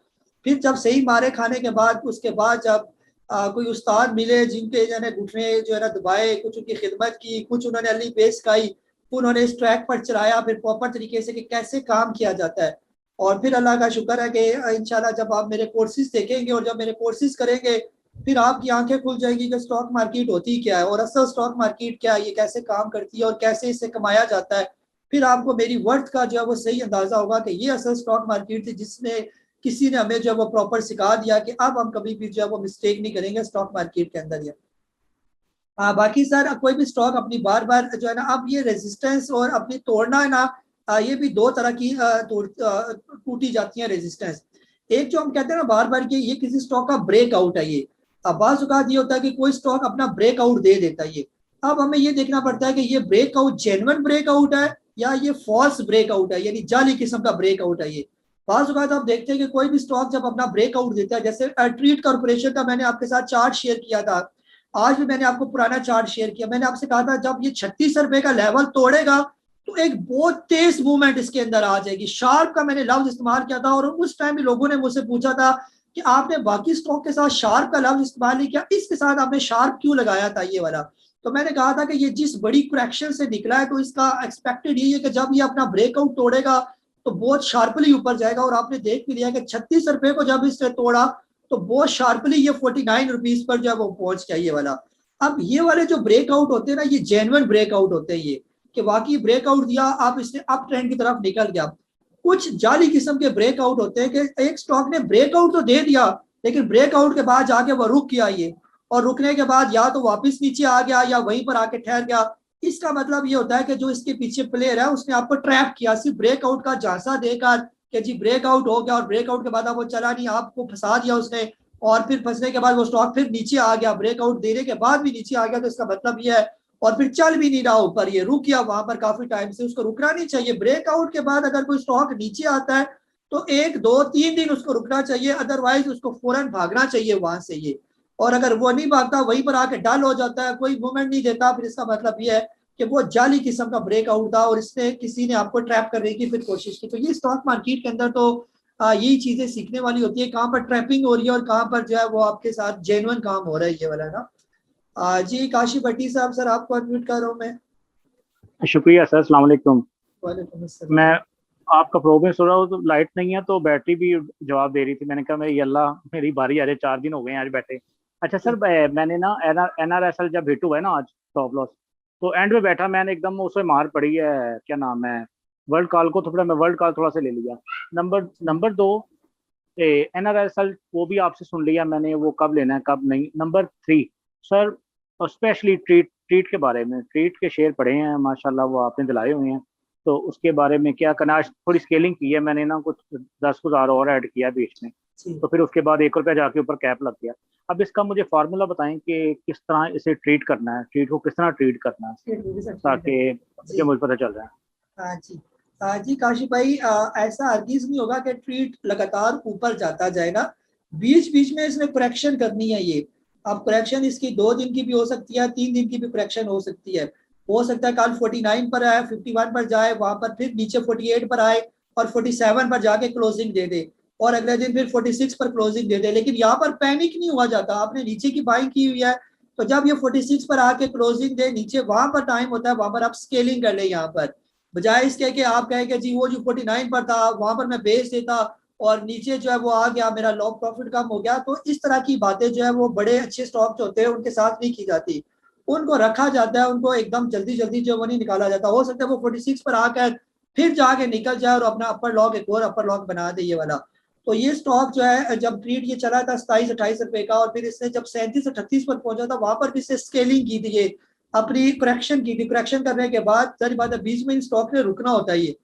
फिर जब सही मारे खाने के बाद उसके बाद जब कोई उस्ताद मिले जिनके जो है घुटने जो है ना दबाए, कुछ उनकी खिदमत की, कुछ उन्होंने अली बेस सिखाई, उन्होंने इस ट्रैक पर चलाया फिर प्रॉपर तरीके से कि कैसे काम किया जाता है। और फिर अल्लाह का शुक्र है कि इंशाल्लाह जब आप मेरे कोर्सेज देखेंगे और जब मेरे कोर्सेज करेंगे फिर आपकी आंखें खुल जाएगी कि स्टॉक मार्केट होती क्या है और असल स्टॉक मार्केट क्या है, ये कैसे काम करती है और कैसे इससे कमाया जाता है। फिर आपको मेरी वर्थ का जो है वो सही अंदाजा होगा कि ये असल स्टॉक मार्केट थी जिसने किसी ने हमें जो है वो प्रॉपर सिखा दिया कि अब हम कभी भी जो है वो मिस्टेक नहीं करेंगे स्टॉक मार्केट के अंदर। बाकी सर कोई भी स्टॉक अपनी बार बार जो है ना, अब ये रेजिस्टेंस और अपनी तोड़ना है ना, ये भी दो तरह की टूटी जाती है रेजिस्टेंस। एक जो हम कहते हैं ना बार बार कि ये किसी स्टॉक का ब्रेकआउट है, ये बाज़ औक़ात ये होता है कि कोई स्टॉक अपना ब्रेकआउट दे देता है। ये अब हमें ये देखना पड़ता है कि ये ब्रेकआउट जेन्युइन ब्रेकआउट है या ये फॉल्स ब्रेकआउट है, यानी जाली किस्म का ब्रेकआउट है। ये बाज़ औक़ात आप देखते हैं कि कोई भी स्टॉक जब अपना ब्रेकआउट देता है, जैसे ट्रीट कॉर्पोरेशन का मैंने आपके साथ चार्ट शेयर किया था, आज भी मैंने आपको पुराना चार्ट शेयर किया, मैंने आपसे कहा था जब ये 36 रुपए का लेवल तोड़ेगा तो एक बहुत तेज मूवमेंट इसके अंदर आ जाएगी। शार्प का मैंने लफ्ज इस्तेमाल किया था और उस टाइम भी लोगों ने मुझसे पूछा था कि आपने बाकी स्टॉक के साथ शार्प का लफ्ज इस्तेमाल नहीं किया, इसके साथ आपने शार्प क्यों लगाया था ये वाला। तो मैंने कहा था कि ये जिस बड़ी करेक्शन से निकला है तो इसका एक्सपेक्टेड यही है कि जब ये अपना ब्रेकआउट तोड़ेगा तो बहुत शार्पली ऊपर जाएगा। और आपने देख भी लिया कि 36 रुपए को जब इसने तोड़ा तो बहुत शार्पली ये 49 रुपीज पर जो है वो पहुंच गया ये वाला। अब ये वाले जो ब्रेकआउट होते हैं ना, ये जेन्युइन ब्रेकआउट होते हैं, ये कि वाकई ब्रेकआउट दिया, आप इसने अप ट्रेंड की तरफ निकल गया। कुछ जाली किस्म के ब्रेकआउट होते हैं कि एक स्टॉक ने ब्रेकआउट तो दे दिया लेकिन ब्रेकआउट के बाद जाके वो रुक गया ये, और रुकने के बाद या तो वापस नीचे आ गया या वहीं पर आके ठहर गया। इसका मतलब ये होता है कि जो इसके पीछे प्लेयर है उसने आपको ट्रैप किया, सिर्फ ब्रेकआउट का झांसा देकर कि जी ब्रेकआउट हो गया और ब्रेकआउट के बाद आप वो चला नहीं, आपको फंसा दिया उसने, और फिर फंसने के बाद वो स्टॉक फिर नीचे आ गया, ब्रेकआउट देने के बाद भी नीचे आ गया। तो इसका मतलब ये है, और फिर चल भी नहीं रहा ऊपर, ये रुक गया वहां पर काफी टाइम से, उसको रुकना नहीं चाहिए। ब्रेकआउट के बाद अगर कोई स्टॉक नीचे आता है तो 1 2 3 दिन उसको रुकना चाहिए, अदरवाइज उसको फौरन भागना चाहिए वहां से ये। और अगर वो नहीं भागता, वहीं पर आके डल हो जाता है, कोई मूवमेंट नहीं देता, फिर इसका मतलब ये है कि वो जाली किस्म का ब्रेकआउट था और इसने किसी ने आपको ट्रैप करने की फिर कोशिश की। तो ये स्टॉक मार्केट के अंदर तो यही चीजें सीखने वाली होती है, कहाँ पर ट्रैपिंग हो रही है और कहाँ पर जो है वो आपके साथ जेन्युइन काम हो रहा है ये वाला ना। जी काशी भट्टी साहब, सर आपको अनम्यूट कर रहा हूँ मैं। शुक्रिया सर, अस्सलाम वालेकुम। वालेकुम अस्सलाम। मैं आपका प्रोग्राम सुन रहा हूँ तो लाइट नहीं है तो बैटरी भी जवाब दे रही थी, मैंने कहा मेरी अल्लाह मेरी बारी आ रही, 4 दिन हो गए हैं आज बैठे। अच्छा सर, मैंने ना NRSL जब हिट हुआ है ना आज स्टॉप लॉस, तो एंड में बैठा मैंने एकदम उसमें मार पड़ी है, क्या नाम है, वर्ल्ड कॉल को थोड़ा मैं वर्ल्ड कॉल थोड़ा सा ले लिया। नंबर 2 NRSL वो भी आपसे सुन लिया मैंने, वो कब लेना है कब नहीं। नंबर 3 सर स्पेशली ट्रीट के बारे में, ट्रीट के शेयर पड़े हैं माशाल्लाह, वो आपने दिलाए हुए हैं, तो उसके बारे में क्या करना। आज थोड़ी स्केलिंग की है मैंने ना, कुछ 10,000 और ऐड किया बीच में, तो फिर उसके बाद 1 रुपया जाके ऊपर कैप लग गया। अब इसका मुझे फार्मूला बताएं कि किस तरह इसे ट्रीट करना है, ट्रीट को किस तरह ट्रीट करना है ताकि मुझे पता चल रहा है। हाँ जी, जी काशी भाई, ऐसा हरगिज नहीं होगा कि ट्रीट लगातार ऊपर जाता जाएगा, बीच बीच में इसने करेक्शन करनी है ये। अब करेक्शन इसकी 2 दिन की भी हो सकती है, 3 दिन की भी करेक्शन हो सकती है। हो सकता है कल 49 पर आए, 51 पर जाए, वहां पर फिर नीचे 48 पर आए और 47 पर जाके क्लोजिंग दे दे, और अगले दिन फिर 46 पर क्लोजिंग दे दे। लेकिन यहाँ पर पैनिक नहीं हुआ जाता, आपने नीचे की बाइंग की हुई है तो जब ये 46 पर आके क्लोजिंग दे नीचे, वहां पर टाइम होता है, वहां पर आप स्केलिंग कर ले। यहाँ पर बजाय इसके कि आप कहें कि जी वो जो 49 पर था वहां पर मैं बेच देता और नीचे जो है वो आ गया, मेरा लॉन्ग प्रॉफिट कम हो गया, तो इस तरह की बातें जो है वो बड़े अच्छे स्टॉक होते हैं उनके साथ नहीं की जाती, उनको रखा जाता है, उनको एकदम जल्दी जल्दी जो वो नहीं निकाला जाता। हो सकता है वो 46 पर आकर फिर जाके निकल जाए और अपना अपर लॉक एक और अपर लॉक बना दे ये वाला। तो ये स्टॉक जो है जब ट्रीट ये चला था 27-28 रुपए का, और फिर इसने जब 37-38 पर पहुंचा था वहां पर भी इससे स्केलिंग की थी, ये अपनी करेक्शन की थी। करेक्शन करने के बाद सारी बात है, बीच में इन स्टॉक ने रुकना होता है, ये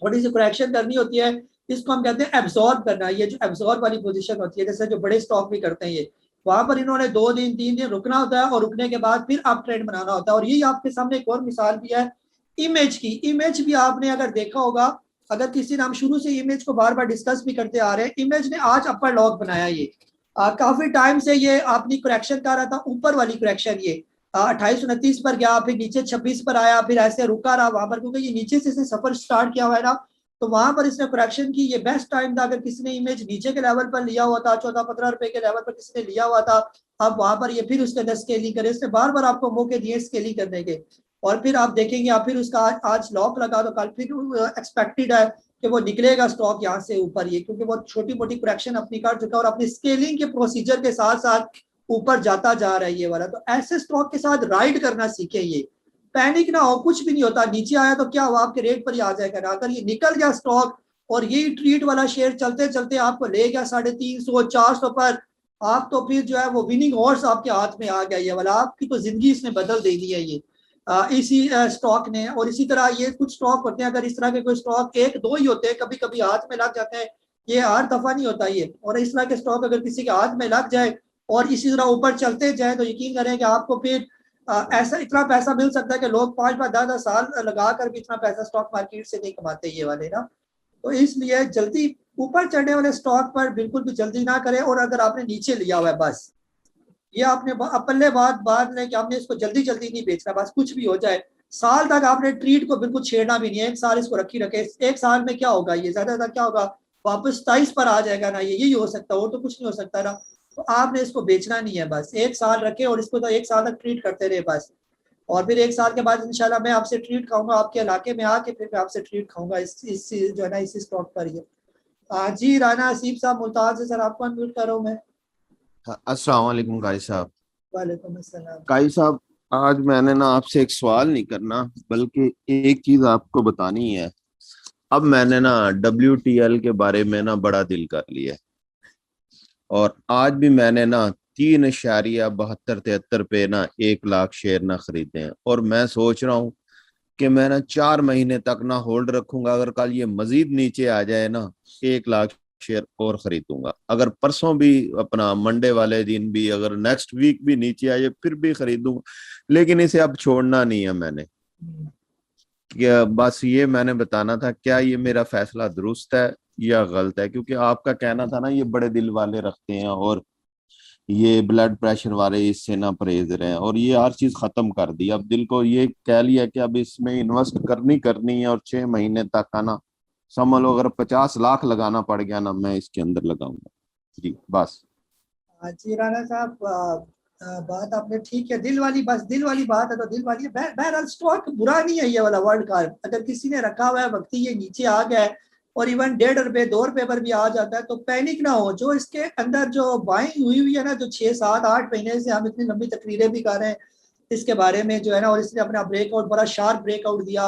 थोड़ी सी करेक्शन करनी होती है, इसको हम कहते हैं एब्जॉर्ब करना। ये जो एब्जॉर्ब वाली पोजीशन होती है, जैसे जो बड़े स्टॉक भी करते हैं, ये वहां पर इन्होंने 2 दिन 3 दिन रुकना होता है और रुकने के बाद फिर अप ट्रेंड बनाना होता है। और यही आपके सामने एक और मिसाल भी है इमेज की। इमेज भी आपने अगर देखा होगा, अगर किसी ने, हम शुरू से इमेज को बार बार डिस्कस भी करते आ रहे हैं, इमेज ने आज अपर लॉक बनाया, ये काफी टाइम से ये अपनी करेक्शन कर रहा था, ऊपर वाली करेक्शन ये 28-29 पर गया, फिर नीचे 26 पर आया, फिर ऐसे रुका रहा वहां पर, क्योंकि ये नीचे से सफर स्टार्ट किया हुआ है ना, तो वहां पर इसने करेक्शन की, ये बेस्ट टाइम था। अगर किसी ने इमेज नीचे के लेवल पर लिया हुआ था, 14-15 रुपए के लेवल पर किसी ने लिया हुआ था, अब वहां पर ये फिर उसके अंदर स्केलिंग करे, इसने बार बार आपको मौके दिए स्केलिंग करने के, और फिर आप देखेंगे आप फिर उसका आज लॉक लगा तो कल फिर एक्सपेक्टेड है कि वो निकलेगा स्टॉक यहाँ से ऊपर, ये क्योंकि वो छोटी मोटी करेक्शन अपनी कर चुका है और अपनी स्केलिंग के प्रोसीजर के साथ साथ ऊपर जाता जा रहा है ये वाला। तो ऐसे स्टॉक के साथ राइड करना सीखे, ये पैनिक ना हो, कुछ भी नहीं होता। नीचे आया तो क्या हुआ, आपके रेट पर ही आ जाएगा ना। अगर ये निकल गया स्टॉक और यही ट्रीट वाला शेयर चलते चलते आपको ले गया 350-400 पर, आप तो फिर जो है वो विनिंग हॉर्स आपके हाथ में आ गया ये वाला, आपकी तो जिंदगी इसने बदल दे दी है ये इसी स्टॉक ने। और इसी तरह ये कुछ स्टॉक होते हैं, अगर इस तरह के कोई स्टॉक एक दो ही होते हैं, कभी कभी हाथ में लग जाते हैं, ये हर दफा नहीं होता ये। और इस तरह के स्टॉक अगर किसी के हाथ में लग जाए और इसी तरह ऊपर चलते जाए तो यकीन करें कि आपको फिर ऐसा इतना पैसा मिल सकता है कि लोग 5-5, 10-10 साल लगा कर भी इतना पैसा स्टॉक मार्केट से नहीं कमाते ये वाले ना। तो इसलिए जल्दी ऊपर चढ़ने वाले स्टॉक पर बिल्कुल भी जल्दी ना करें। और अगर आपने नीचे लिया हुआ है, बस ये आपने पल्ले बाद में कि आपने इसको जल्दी जल्दी नहीं बेचना, बस कुछ भी हो जाए। साल तक आपने ट्रीट को बिल्कुल छेड़ना भी नहीं है, 1 साल इसको रखी रखे। 1 साल में क्या होगा, ये ज्यादा क्या होगा, वापस 27 पर आ जाएगा ना, यही हो सकता है, और तो कुछ नहीं हो सकता ना। तो आपने इसको बेचना नहीं है, बस 1 साल रखे और इसको तो 1 साल तक ट्रीट करते रहे बस। और फिर 1 साल के बाद इंशाल्लाह मैं आपसे ट्रीट खाऊंगा, आपके इलाके में आके फिर मैं आपसे ट्रीट खाऊंगा इस जो है ना इसी स्टॉक पर ये। जी राना हसीब साहब मुल्तान से, सर आपको अनम्यूट करो मैं। अस्सलाम वालेकुम काई साहब। वालेकुम अस्सलाम। काई साहब, आज मैंने ना आपसे एक सवाल नहीं करना बल्कि एक चीज आपको बतानी है। अब मैंने ना WTL के बारे में ना बड़ा दिल कर लिया और आज भी मैंने ना 3.72-73 पे ना 1 लाख शेयर ना खरीदे हैं और मैं सोच रहा हूँ कि मैं ना 4 महीने तक ना होल्ड रखूंगा। अगर कल ये मजीद नीचे आ जाए ना 1 लाख शेयर और खरीदूंगा। अगर परसों भी अपना मंडे वाले दिन भी अगर नेक्स्ट वीक भी नीचे आ जाए फिर भी खरीदूंगा, लेकिन इसे अब छोड़ना नहीं है मैंने। क्या बस ये मैंने बताना था, क्या ये मेरा फैसला दुरुस्त है या गलत है? क्योंकि आपका कहना था ना ये बड़े दिल वाले रखते हैं और ये ब्लड प्रेशर वाले इससे ना परहेज रहे हैं, और ये हर चीज खत्म कर दी। अब दिल को ये कह लिया कि अब इसमें इन्वेस्ट करनी है और 6 महीने तक का ना समझ लो, अगर 50 लाख लगाना पड़ गया ना मैं इसके अंदर लगाऊंगा जी बस। जी राना साहब, बात आपने ठीक है, दिल वाली बात है तो दिल वाली है। बहरहाल स्टॉक बुरा नहीं है ये वाला वर्ल्ड का। अगर किसी ने रखा हुआ है वक्ती ये नीचे आ गया है और इवन 1.5 रुपए 2 रुपए पर भी आ जाता है तो पैनिक ना हो। जो इसके अंदर जो बाइंग हुई है ना, जो 6-7-8 महीने से हम इतनी लंबी तकरीरें भी कर रहे हैं इसके बारे में जो है ना, और इसने अपना ब्रेकआउट बड़ा शार्प ब्रेकआउट दिया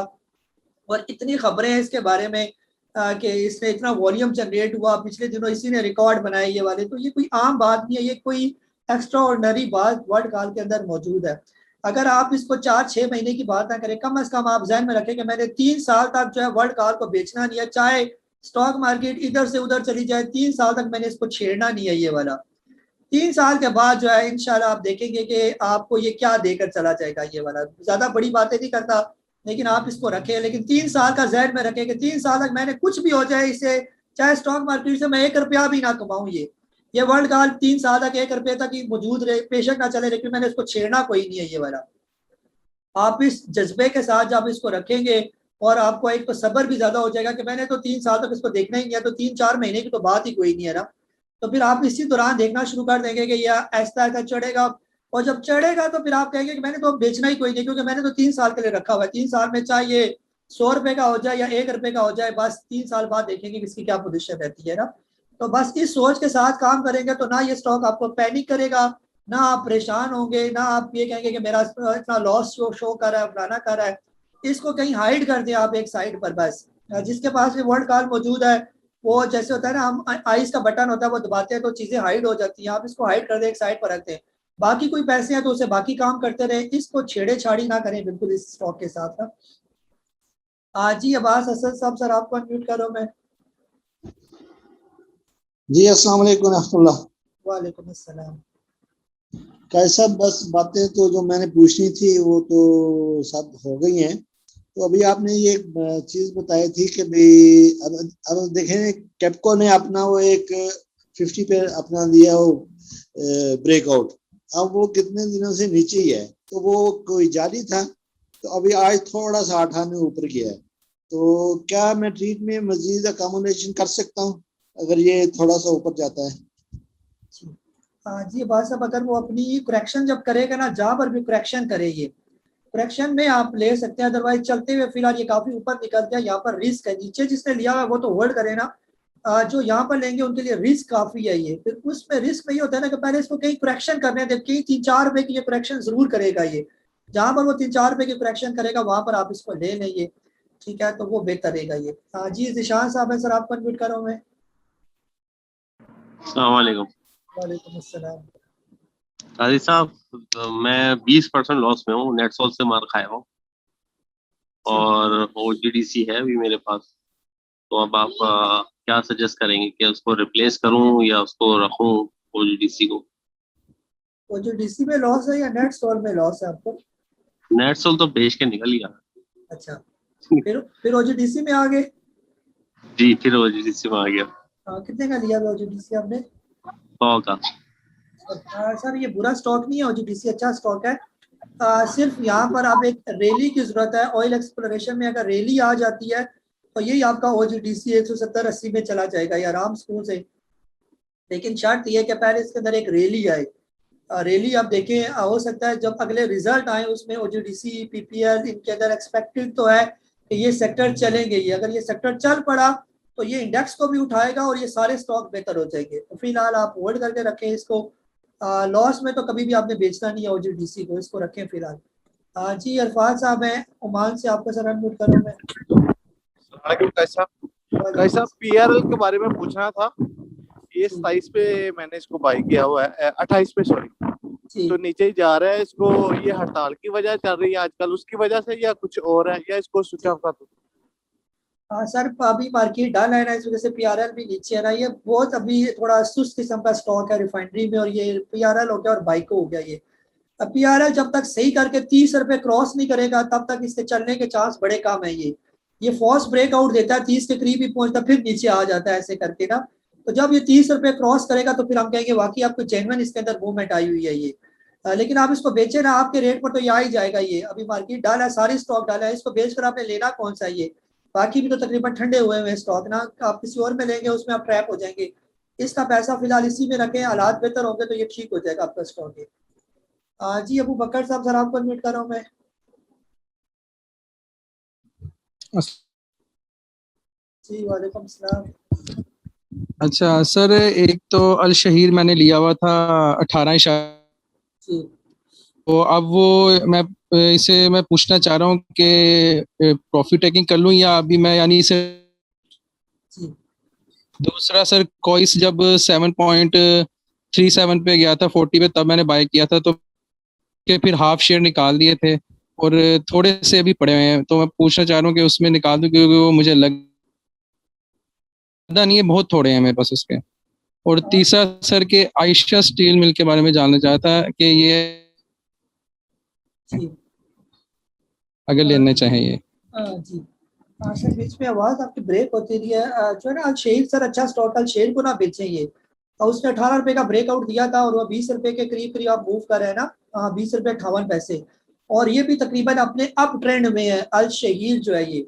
और इतनी खबरें हैं इसके बारे में कि इसने इतना वॉल्यूम जनरेट हुआ पिछले दिनों, इसी ने रिकॉर्ड बनाए ये वाले। तो ये कोई आम बात नहीं है, ये कोई एक्स्ट्रा ऑर्डिनरी बात वर्ल्ड काल के अंदर मौजूद है। अगर आप इसको 4-6 महीने की बात ना करें, कम से कम आप ध्यान में रखें कि मैंने 3 साल तक जो है वर्ल्ड काल को बेचना नहीं है, चाहे स्टॉक मार्केट इधर से उधर चली जाए, 3 साल तक मैंने इसको छेड़ना नहीं है ये वाला। 3 साल के बाद जो है इंशाल्लाह आप देखेंगे कि आपको ये क्या देकर चला जाएगा ये वाला। ज्यादा बड़ी बातें नहीं करता लेकिन आप इसको रखें, लेकिन 3 साल का जहन में रखें कि 3 साल तक मैंने कुछ भी हो जाए इसे, चाहे स्टॉक मार्केट से मैं 1 रुपया भी ना कमाऊं, ये वर्ल्ड काल 3 साल तक 1 रुपये तक ही मौजूद रहे, बेशक ना चले, लेकिन मैंने इसको छेड़ना कोई नहीं है ये वाला। आप इस जज्बे के साथ जब इसको रखेंगे और आपको एक तो सब्र भी ज्यादा हो जाएगा कि मैंने तो 3 साल तक इसको देखना ही नहीं है, तो 3-4 महीने की तो बात ही कोई नहीं है ना। तो फिर आप इसी दौरान देखना शुरू कर देंगे कि यह ऐसा ऐसा चढ़ेगा, और जब चढ़ेगा तो फिर आप कहेंगे कि मैंने तो बेचना ही कोई नहीं, क्योंकि मैंने तो 3 साल के लिए रखा हुआ है। 3 साल में चाहे ये 100 रुपए का हो जाए या 1 रुपए का हो जाए, बस 3 साल बाद देखेंगे कि इसकी क्या पोजीशन रहती है ना। तो बस इस सोच के साथ काम करेंगे तो ना ये स्टॉक आपको पैनिक करेगा, ना आप परेशान होंगे, ना आप ये कहेंगे कि मेरा इतना लॉस शो कर रहा है, फलाना कर रहा है। इसको कहीं हाइड कर दें आप एक साइड पर बस। जिसके पास भी वर्ल्ड काल मौजूद है वो जैसे होता है ना, हम आइस का बटन होता है वो दबाते हैं तो चीजें हाइड हो जाती हैं, आप इसको हाइड कर दें एक साइड पर रखते हैं। बाकी कोई पैसे हैं तो उसे बाकी काम करते रहे, इसको छेड़े-छाड़ी ना करें बिल्कुल इस स्टॉक के साथ ना। जी अब्बास हसन साहब, सर आपको अनम्यूट करो मैं। जी अस्सलाम वालेकुम रहमतुल्लाह। वालेकुम अस्सलाम। कैसा, बस बातें तो जो मैंने पूछनी थी वो तो सब हो गई हैं। तो अभी आपने ये चीज बताई थी कि भाई अब देखें कैपको ने अपना वो एक 50 पे अपना दिया वो ब्रेकआउट, अब वो कितने दिनों से नीचे ही है, तो वो कोई जाली था तो अभी आज थोड़ा सा 98 ऊपर गया है। तो क्या मैं ट्रेड में मजीद अकोमोडेशन कर सकता हूँ अगर ये थोड़ा सा ऊपर जाता है? जी बात साहब, अगर वो अपनी करेक्शन जब करेगा ना, जहाँ पर भी करेक्शन करे, ये करेक्शन में आप ले सकते हैं, अदरवाइज चलते हुए फिलहाल ये काफी ऊपर निकल गया, यहाँ पर रिस्क है। नीचे जिसने लिया हुआ है वो तो होल्ड करे ना, जो यहाँ पर लेंगे उनके लिए रिस्क काफी है ये। फिर उसमें रिस्क में ये होता है ना कि पहले इसको कहीं करेक्शन करने दें, कहीं 3-4 रुपए की ये करेक्शन जरूर करेगा ये, जहां पर वो 3-4 रुपए की करेक्शन करेगा वहां पर आप इसको ले लेंगे, ठीक है, तो वो बेहतर रहेगा ये। जी जिशान साहब है सर, आपको अनम्यूट कर रहा हूँ मैं। अस्सलाम वालेकुम। वालेकुम अस्सलाम। काजी साहब, मैं 20% लॉस में हूँ, नेट सोल से मार खाया हूँ और OGDC है भी मेरे पास। तो अब आप क्या सजेस्ट करेंगे कि उसको रिप्लेस करूं या उसको रखूं OGDC को? OGDC में लॉस है या नेट सोल में लॉस है आपको? नेट सोल तो बेच के निकल गया। अच्छा, फिर OGDC में आ गए? जी, फिर OGDC में आ गया। कितने का लिया OGDC आपने? 100 का। सर ये बुरा स्टॉक नहीं है, OGDC अच्छा स्टॉक है। सिर्फ यहाँ पर अब एक रैली की जरूरत है। ऑयल एक्सप्लोरेशन में अगर रैली आ जाती है तो यही आपका OGDC 170-80 में चला जाएगा ये आराम स्कूल से। लेकिन शर्त यह कि पहले इसके अंदर एक रैली आए। रैली आप देखें, हो सकता है जब अगले रिजल्ट आए उसमें OGDC PPL इनके अंदर एक्सपेक्टेड तो है कि ये सेक्टर चलेंगे। ये अगर ये सेक्टर चल पड़ा तो ये इंडेक्स को भी उठाएगा और ये सारे स्टॉक बेहतर हो जाएंगे। तो फिलहाल आप होल्ड करके रखें इसको। लॉस में तो कभी भी आपने बेचना नहीं है OGDC को, इसको रखें फिलहाल। जी अरफाज साहब हैं ओमान से, आपको सर अनम्यूट करूँ मैं। कैसा PRL के बारे में पूछना था। ये 27 पे मैंने इसको बाई किया हुआ है, 28 पे सॉरी, तो नीचे ही जा रहा है। इसको ये हड़ताल की वजह चल रही है आजकल, उसकी वजह से या कुछ और है, या इसको स्विच ऑफ कर दो? सर अभी मार्केट डाल है ना, इस वजह से PRL भी नीचे है ना। ये बहुत अभी थोड़ा सुस्त किस्म का स्टॉक है रिफाइनरी में, और ये PRL हो गया और बाइको हो गया ये। अब PRL जब तक सही करके 30 रुपए क्रॉस नहीं करेगा तब तक इसके चलने के चांस बड़े कम है। ये फॉल्स ब्रेकआउट देता है, 30 के करीब ही पहुंचता फिर नीचे आ जाता है ऐसे करके ना। तो जब ये 30 रुपए क्रॉस करेगा तो फिर हम कहेंगे वाकई आपको जेन्युइन इसके अंदर मूवमेंट आई हुई है ये। लेकिन आप इसको बेचे ना, आपके रेट पर तो ये आ ही जाएगा ये। अभी मार्केट डाला है, सारी स्टॉक डाला है, इसको बेचकर आपने लेना कौन सा ये? बाकी भी तो तकरीबन ठंडे हुए हैं स्टॉक ना, आप किसी और में लेंगे उसमें आप ट्रैप हो जाएंगे। इसका पैसा फिलहाल इसी में रखें, हालात बेहतर होंगे तो ये ठीक हो जाएगा आपका स्टॉक ये। जी अबू बकर साहब सर, आपको अनम्यूट कर रहा हूँ मैं। जी वालेकुम सलाम। अच्छा सर, एक तो अल शहीर मैंने लिया हुआ था 18। तो अब वो मैं पूछना चाह रहा हूँ कि प्रॉफिट टेकिंग कर लूँ या अभी मैं यानी इसे। दूसरा सर, कॉइस जब 7.37 पे गया था 40 पे, तब मैंने बाय किया था, तो के फिर हाफ शेयर निकाल दिए थे और थोड़े से अभी पड़े हुए हैं। तो मैं पूछना चाह रहा हूँ कि उसमें निकाल दूं, क्योंकि वो मुझे लगता नहीं है, बहुत थोड़े हैं मेरे पास उसके। और तीसरा सर के आयशा स्टील मिल के बारे में जानना चाहता कि ये अगर लेना चाहें ये। जी सर, बीच में आवाज आपकी ब्रेक होती रही है। जो है ना अल शेर सर, अच्छा स्टॉक, अल शेर को ना बेचें ये। और उसने 18 रुपए का ब्रेकआउट दिया था और वह 20 रुपए के करीब करीब आप मूव कर रहे हैं ना, 20 रुपए 58 पैसे। और ये भी तकरीबन अपने अप ट्रेंड में है अल शहीर जो है ये।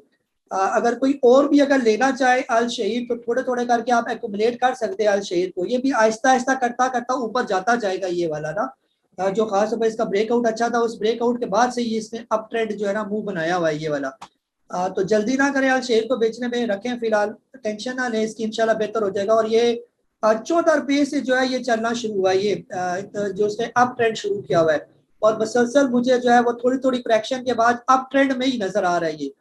अगर कोई और भी अगर लेना चाहे अल शहीर तो थोड़े थोड़े करके आप एक्यूमुलेट कर सकते हैं अल शहीर को। ये भी आहिस्ता आहिस्ता करता करता ऊपर जाता जाएगा ये वाला ना। जो खास तौर पर इसका ब्रेकआउट अच्छा था, उस ब्रेकआउट के बाद से ये इसने अप ट्रेंड जो है ना मूव बनाया हुआ है ये वाला। तो जल्दी ना करें, अल शेयर को बेचने में रखें फिलहाल, टेंशन ना लें, इसकी इंशाल्लाह बेहतर हो जाएगा। और ये 14 रुपये से जो है ये चलना शुरू हुआ ये, जो उसने अप ट्रेंड शुरू किया हुआ है। और मुसलसल मुझे जो है वो थोड़ी थोड़ी करेक्शन के बाद अप ट्रेंड में ही नजर आ रहा है ये।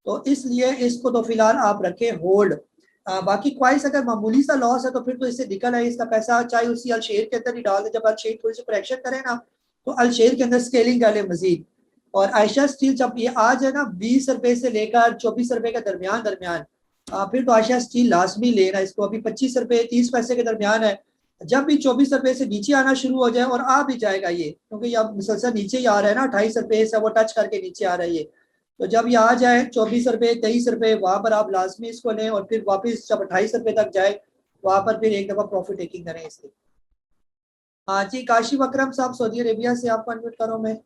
तो इसलिए इसको तो फिलहाल आप रखें होल्ड। बाकी क्वाइस अगर मामूली सा लॉस है तो फिर तो इससे निकल है, इसका पैसा चाहे उसी अल शेयर के अंदर ही डाल दे। जब अल शेयर थोड़ी सी करेक्शन करे ना तो अल शेयर के अंदर स्केलिंग डाले मजीद। और आयशा स्टील जब ये आज है ना 20 रुपए से लेकर 24 रुपए के दरमियान फिर तो आयशा स्टील लाजमी लेना इसको। अभी 25 रुपए 30 पैसे के दरमियान है। जब भी 24 रुपए से नीचे आना शुरू हो जाए, और आ भी जाएगा ये क्योंकि अब मुसलसल नीचे ही आ रहा है ना, 28 रुपए से वो टच करके नीचे आ रहा है ये। तो जब ये आ जाए 24 रुपए 23 रुपए, वहां पर आप लाजमी इसको लें। और फिर वापस जब 28 रुपए तक जाए वहां पर फिर एक दफा प्रॉफिट टेकिंग करें इसकी। हाँ जी, काशिफ अकरम साहब सऊदी अरेबिया से, आपको अनम्यूट करो मैं।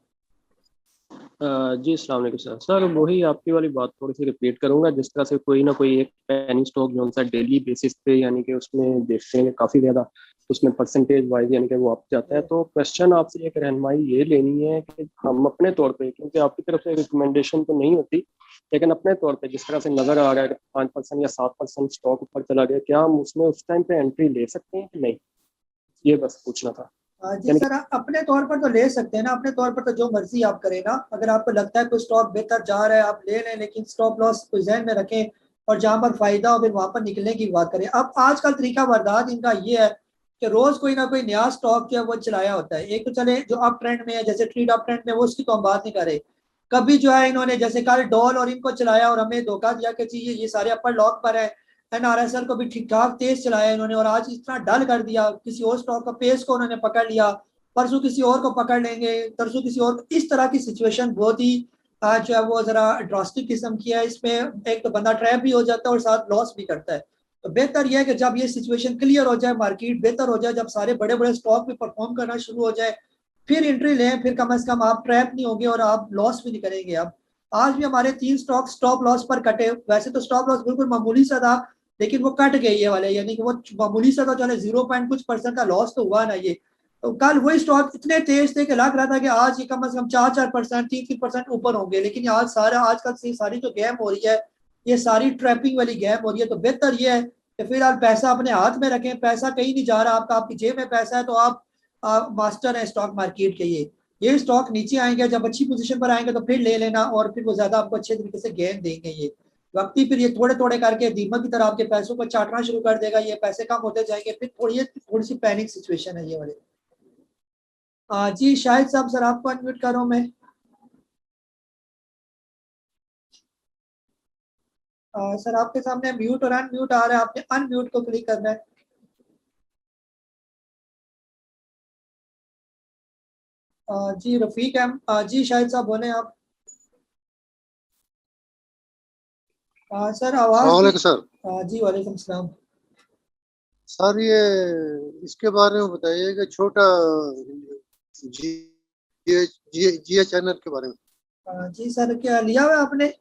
जी अस्सलाम वालेकुम सर। सर वही आपकी वाली बात थोड़ी सी रिपीट करूंगा, जिस तरह से कोई ना कोई एक पेनी स्टॉक जो सा डेली बेसिस पे यानी कि उसमें देखते हैं काफ़ी ज़्यादा उसमें परसेंटेज वाइज यानी कि वो आप जाता है। तो क्वेश्चन आपसे एक रहनुमाई ये लेनी है कि हम अपने तौर पे, क्योंकि आपकी तरफ से रिकमेंडेशन तो नहीं होती, लेकिन अपने तौर पे जिस तरह से नज़र आ रहा है कि 5% या 7% स्टॉक ऊपर चला गया, क्या हम उसमें उस टाइम पे एंट्री ले सकते हैं कि नहीं, ये बस पूछना था। जी सर, अपने तौर पर तो ले सकते हैं ना, अपने तौर पर तो जो मर्जी आप करें ना। अगर आपको लगता है कोई स्टॉक बेहतर जा रहा है आप ले लें, लेकिन स्टॉप लॉस को ज़हन में रखें और जहां पर फायदा हो फिर वहां पर निकलने की बात करें। अब आजकल तरीका वारदात इनका ये है कि रोज कोई ना कोई नया स्टॉक जो है वो चलाया होता है। एक तो चले जो अप ट्रेंड में है, जैसे ट्रेड अप ट्रेंड में, वो उसकी तो हम बात नहीं कर रहे। कभी जो है इन्होंने जैसे कल डॉल और इनको चलाया और हमें धोखा दिया कि जी ये सारे अपर लॉक पर है। एनआरएसएल को भी ठीक ठाक तेज चलाया इन्होंने और आज इतना डल कर दिया। किसी और स्टॉक का पेस को उन्होंने पकड़ लिया, परसों किसी और को पकड़ लेंगे, तरसों किसी और। इस तरह की सिचुएशन बहुत ही जो है वो जरा ड्रास्टिक किस्म की है। इसमें एक तो बंदा ट्रैप भी हो जाता है और साथ लॉस भी करता है। तो बेहतर यह है कि जब ये सिचुएशन क्लियर हो जाए, मार्केट बेहतर हो जाए, जब सारे बड़े बड़े स्टॉक भी परफॉर्म करना शुरू हो जाए, फिर एंट्री लें। फिर कम से कम आप ट्रैप नहीं होंगे और आप लॉस भी नहीं करेंगे। अब आज भी हमारे 3 स्टॉक स्टॉप लॉस पर कटे। वैसे तो स्टॉप लॉस बिल्कुल मामूली सा था, लेकिन वो कट गए ये वाले, यानी कि वो मामूली सा तो चले 0.कुछ% का लॉस तो हुआ ना। ये तो कल वही स्टॉक इतने तेज थे कि लग रहा था कि आज ये कम से कम 4% 3% ऊपर होंगे, लेकिन आज सारा आजकल से सारी जो गेम हो रही है ये सारी ट्रैपिंग वाली गेम हो रही है। तो बेहतर ये है कि फिलहाल पैसा अपने हाथ में रखें। पैसा कहीं नहीं जा रहा आपका, आपकी जेब में पैसा है तो आप मास्टर है स्टॉक मार्केट के। ये स्टॉक नीचे आएंगे, जब अच्छी पोजीशन पर आएंगे तो फिर ले लेना और फिर वो ज्यादा आपको अच्छे तरीके से गेन देंगे। ये वक्ती फिर ये थोड़े थोड़े करके दीमक की तरह आपके पैसों को चाटना शुरू कर देगा। ये पैसे कम होते जाएंगे, फिर थोड़ी सी पैनिक सिचुएशन है ये वाले। जी शाहिद साहब, सर आपको अनम्यूट कर रहा हूं मैं। सर आपके सामने म्यूट और अनम्यूट आ रहा है, आपने अनम्यूट को क्लिक करना है। जी रफीक है। जी शाहिद साहब बोले आप। सर आवाज सर जी वालेकुम सलाम। सर ये इसके बारे में बताइए कि छोटा जिया चैनल के बारे में। जी सर, क्या लिया हुआ आपने?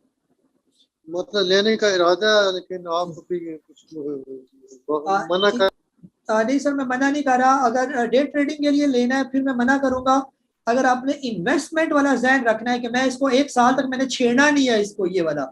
मतलब लेने का इरादा है, लेकिन आप कुछ मना कर। नहीं सर, मैं मना नहीं कर रहा। अगर डे ट्रेडिंग के लिए लेना है फिर मैं मना करूंगा। अगर आपने इन्वेस्टमेंट वाला ज़हन रखना है कि मैं इसको 1 साल तक मैंने छेड़ना नहीं है इसको, ये वाला,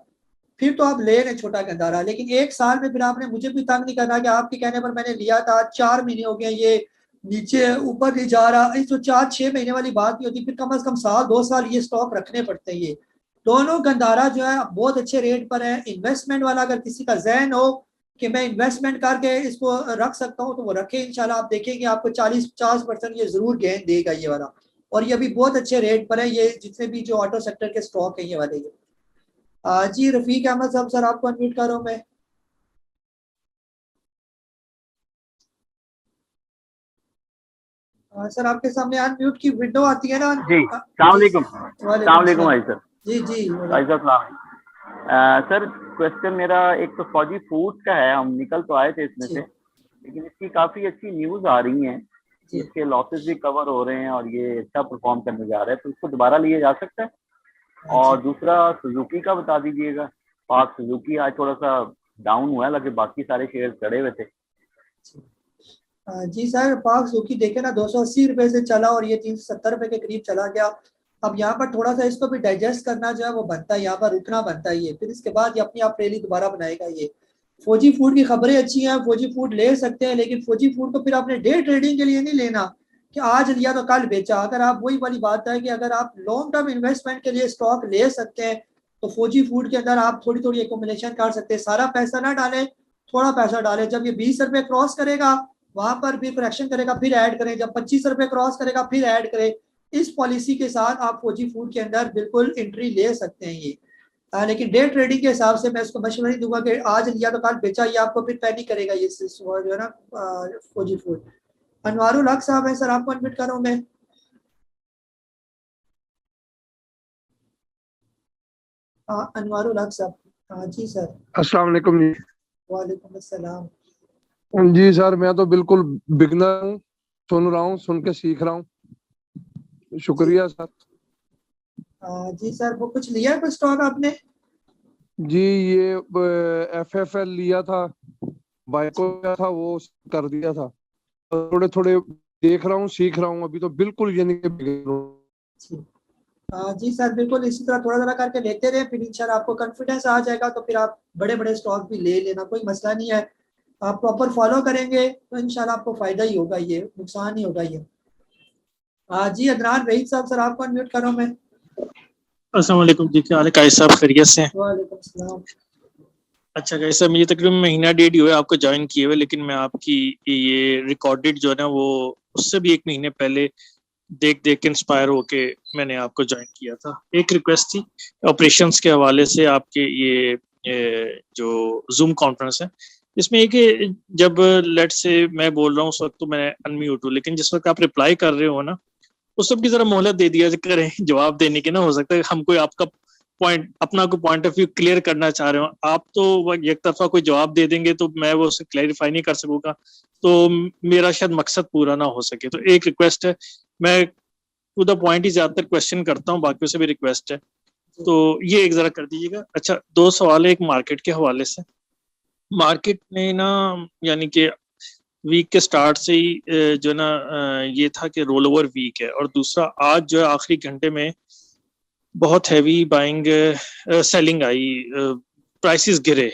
फिर तो आप ले रहे छोटा गंदारा। लेकिन 1 साल में फिर आपने मुझे भी तंग नहीं करना कि आपके कहने पर मैंने लिया था 4 महीने हो गए ये नीचे ऊपर नहीं जा रहा। इस तो 4-6 महीने वाली बात नहीं होती, फिर कम से कम साल 2 साल ये स्टॉक रखने पड़ते हैं। ये दोनों गंदारा जो है बहुत अच्छे रेट पर है। इन्वेस्टमेंट वाला अगर किसी का जहन हो कि मैं इन्वेस्टमेंट करके इसको रख सकता हूँ तो वो रखे। इंशाल्लाह आप देखेंगे आपको 40-50% ये जरूर गेन देगा ये वाला। और ये भी बहुत अच्छे रेट पर है ये, जितने भी जो ऑटो सेक्टर के स्टॉक है ये वाले। जी रफीक अहमद साहब, सर आपको अनम्यूट कर रहा हूं मैं। सर आपके सामने अनम्यूट की विंडो आती है ना। जी अस्सलाम वालेकुम। अस्सलाम वालेकुम भाई सर। जी जी भाई साहब सलाम। सर क्वेश्चन मेरा एक तो फौजी फूड्स का है, हम निकल तो आए थे इसमें से, लेकिन इसकी काफी अच्छी न्यूज आ रही हैं, इसके लॉसेस भी कवर हो रहे हैं और ये अच्छा परफॉर्म करने जा रहा है, तो इसको दोबारा लिया जा सकता है। और दूसरा सुजुकी का बता दीजिएगा। पाक सुजुकी आज थोड़ा सा डाउन हुआ है, लेकिन बाकी सारे शेयर चढ़े हुए थे। जी सर, पाक सुजुकी देखे ना 280 रुपए से चला और ये 370 रुपए के करीब चला गया। अब यहाँ पर थोड़ा सा इसको भी डाइजेस्ट करना जो है वो बनता है, यहाँ पर रुकना बनता है ये, फिर इसके बाद ये अपनी आप रैली दोबारा बनाएगा। ये फौजी फूड की खबरें अच्छी हैं, फौजी फूड ले सकते हैं, लेकिन फौजी फूड को फिर आपने डे ट्रेडिंग के लिए नहीं लेना कि आज लिया तो कल बेचा। अगर आप वही वाली बात है कि अगर आप लॉन्ग टर्म इन्वेस्टमेंट के लिए स्टॉक ले सकते हैं तो फौजी फूड के अंदर आप थोड़ी थोड़ी एकोमोडेशन कर सकते हैं। सारा पैसा ना डालें, थोड़ा पैसा डालें। जब ये 20 रुपए क्रॉस करेगा वहां पर भी करेक्शन करेगा फिर ऐड करें, जब 25 रुपए क्रॉस करेगा फिर ऐड करें। इस पॉलिसी के साथ आप फौजी फूड के अंदर बिल्कुल एंट्री ले सकते हैं ये। लेकिन डे ट्रेडिंग के हिसाब से मैं इसको मशवरा नहीं दूंगा कि आज लिया तो कल बेचा, ये आपको फिर पैनिक करेगा ये जो है ना फौजी फूड। अनवारुल हक साहब है, सर आपको अनम्यूट कर रहा हूं मैं। अनवारुल हक साहब। जी सर। अस्सलाम वालेकुम जी। वालेकुम अस्सलाम। जी सर, मैं तो बिल्कुल बिगनर हूँ, सुन रहा हूँ, सुन के सीख रहा हूँ। शुक्रिया सर। जी सर, वो कुछ लिया है कोई स्टॉक आपने? जी ये FFL लिया था, बाइको लिया था, वो कर दिया था। थोड़े थोड़े देख रहा हूँ, सीख रहा हूँ, अभी तो बिल्कुल ये नहीं कि बिगिनर हूँ। जी सर, बिल्कुल इसी तरह थोड़ा थोड़ा करके लेते रहे, फिर इंशाल्लाह आपको कॉन्फिडेंस आ जाएगा, तो फिर आप बड़े बड़े स्टॉक भी ले लेना, कोई मसला नहीं है। आप प्रॉपर फॉलो करेंगे तो इंशाल्लाह आपको फायदा ही होगा, ये नुकसान नहीं होगा ये। जी अदनान वहीद साहब, सर आपको अनम्यूट कर रहा हूं मैं। अस्सलाम वालेकुम जी, क्या हाल है कायस साहब, खैरियत से हैं? वालेकुम सलाम। अच्छा कायस साहब, मुझे तकरीबन महीना डेढ़ ही हुआ है आपको ज्वाइन किए हुए, लेकिन मैं आपकी ये रिकॉर्डेड जो है ना वो उससे भी एक महीने पहले देख देख के इंस्पायर होके मैंने आपको ज्वाइन किया था। एक रिक्वेस्ट थी ऑपरेशंस के हवाले से, आपके ये जो जूम कॉन्फ्रेंस है इसमें एक जब लेट से मैं बोल रहा हूँ उस वक्त तो मैं अनम्यूट हूँ, लेकिन जिस वक्त आप रिप्लाई कर रहे हो ना उस सब की जरा मोहलत दे दिया करें जवाब देने की ना। हो सकता है हम कोई आपका पॉइंट अपना कोई पॉइंट ऑफ व्यू क्लियर करना चाह रहे हो, आप तो एक तरफा कोई जवाब दे देंगे तो मैं वो उसे क्लैरिफाई नहीं कर सकूंगा, तो मेरा शायद मकसद पूरा ना हो सके। तो एक रिक्वेस्ट है, मैं टू द पॉइंट ही ज्यादातर क्वेश्चन करता हूँ, बाकियों से भी रिक्वेस्ट है, तो ये एक जरा कर दीजिएगा। अच्छा, दो सवाल है, एक मार्केट के हवाले से। मार्केट में ना यानी कि वीक के स्टार्ट से ही जो ना ये था कि रोल ओवर वीक है, और दूसरा आज जो है आखिरी घंटे में बहुत हैवी बाइंग सेलिंग आई, प्राइसेस गिरे।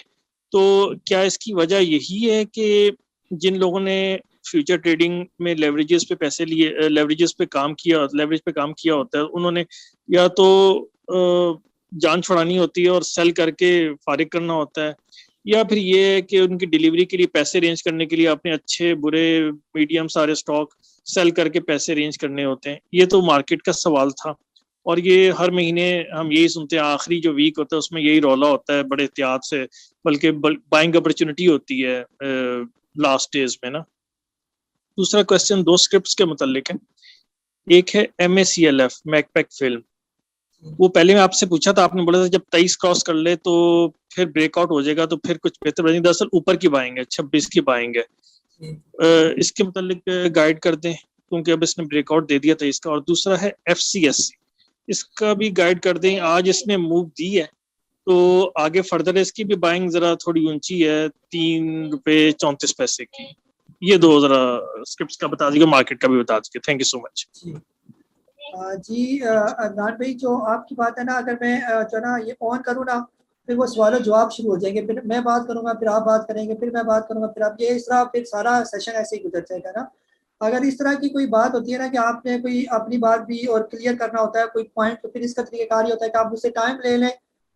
तो क्या इसकी वजह यही है कि जिन लोगों ने फ्यूचर ट्रेडिंग में लेवरेजेस पे पैसे लिए, लेवरेजेस पे काम किया, लेवरेज पे काम किया होता है, उन्होंने या तो जान छुड़ानी होती है और सेल करके फारिग करना होता है, या फिर ये है कि उनकी डिलीवरी के लिए पैसे अरेंज करने के लिए अपने अच्छे बुरे मीडियम सारे स्टॉक सेल करके पैसे अरेंज करने होते हैं। ये तो मार्केट का सवाल था, और ये हर महीने हम यही सुनते हैं, आखिरी जो वीक होता है उसमें यही रौला होता है बड़े एहतियात से, बल्कि बाइंग अपॉर्चुनिटी होती है लास्ट डेज में ना। दूसरा क्वेश्चन दो स्क्रिप्ट्स के मुतालिक है। एक है MACLF मैकपैक फिल्म, वो पहले मैं आपसे पूछा था, आपने बोला था जब 23 क्रॉस कर ले तो फिर ब्रेकआउट हो जाएगा तो फिर कुछ बेहतर बनेगी, दरअसल ऊपर की बाइंग है, 26 की बाइंग है। इसके मुतालिक गाइड कर दें क्योंकि अब इसने ब्रेकआउट दे दिया था इसका। और दूसरा है FCSC, इसका भी गाइड कर दें, आज इसने मूव दी है तो आगे फर्दर इसकी भी बाइंग जरा थोड़ी ऊंची है, ₹3.34 की। ये दो जरा स्क्रिप्ट्स का बता दीजिए, मार्केट का भी बता दीजिए। Thank you so much. जी अदनान भाई, जो आपकी बात है ना, अगर मैं जो ना ये ऑन करूँ ना, फिर वो सवाल जवाब शुरू हो जाएंगे, फिर मैं बात करूंगा, फिर आप बात करेंगे, फिर मैं बात करूंगा, फिर आप, ये इस तरह फिर सारा सेशन ऐसे ही गुजर जाएगा ना। अगर इस तरह की कोई बात होती है ना कि आपने कोई अपनी बात भी और क्लियर करना होता है कोई पॉइंट, तो फिर इसका तरीकेकार ये होता है कि आप मुझसे टाइम ले लें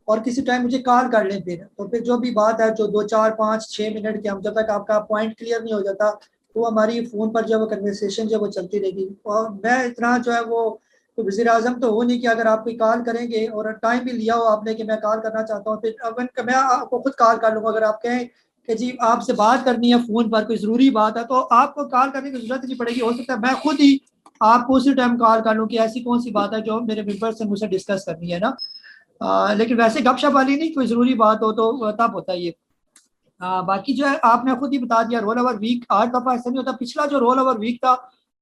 और किसी टाइम मुझे कॉल कर लें, फिर जो भी बात है, जो 2 4 5 6 मिनट की, हम जब तक आपका पॉइंट क्लियर नहीं हो जाता तो हमारी फ़ोन पर जो वो कन्वर्सेशन जो वो चलती रहेगी। और मैं इतना जो है वो तो वज़ीर आज़म तो हो नहीं कि अगर आप कोई कॉल करेंगे और टाइम भी लिया हो आपने कि मैं कॉल करना चाहता हूँ, फिर अब मैं आपको खुद कॉल कर लूँगा। अगर आप कहें कि जी आपसे बात करनी है फ़ोन पर, कोई ज़रूरी बात है, तो आपको कॉल करने की ज़रूरत नहीं पड़ेगी। हो सकता है मैं खुद ही आपको उसी टाइम कॉल कर लूँ कि ऐसी कौन सी बात है जो मेरे मेंबर से मुझसे डिस्कस करनी है ना। लेकिन वैसे गपशप वाली नहीं, कोई ज़रूरी बात हो तो तब होता है ये। बाकी जो है आपने खुद ही बता दिया, रोल ओवर वीक आज दफ़ा ऐसा नहीं होता। पिछला जो रोल ओवर वीक था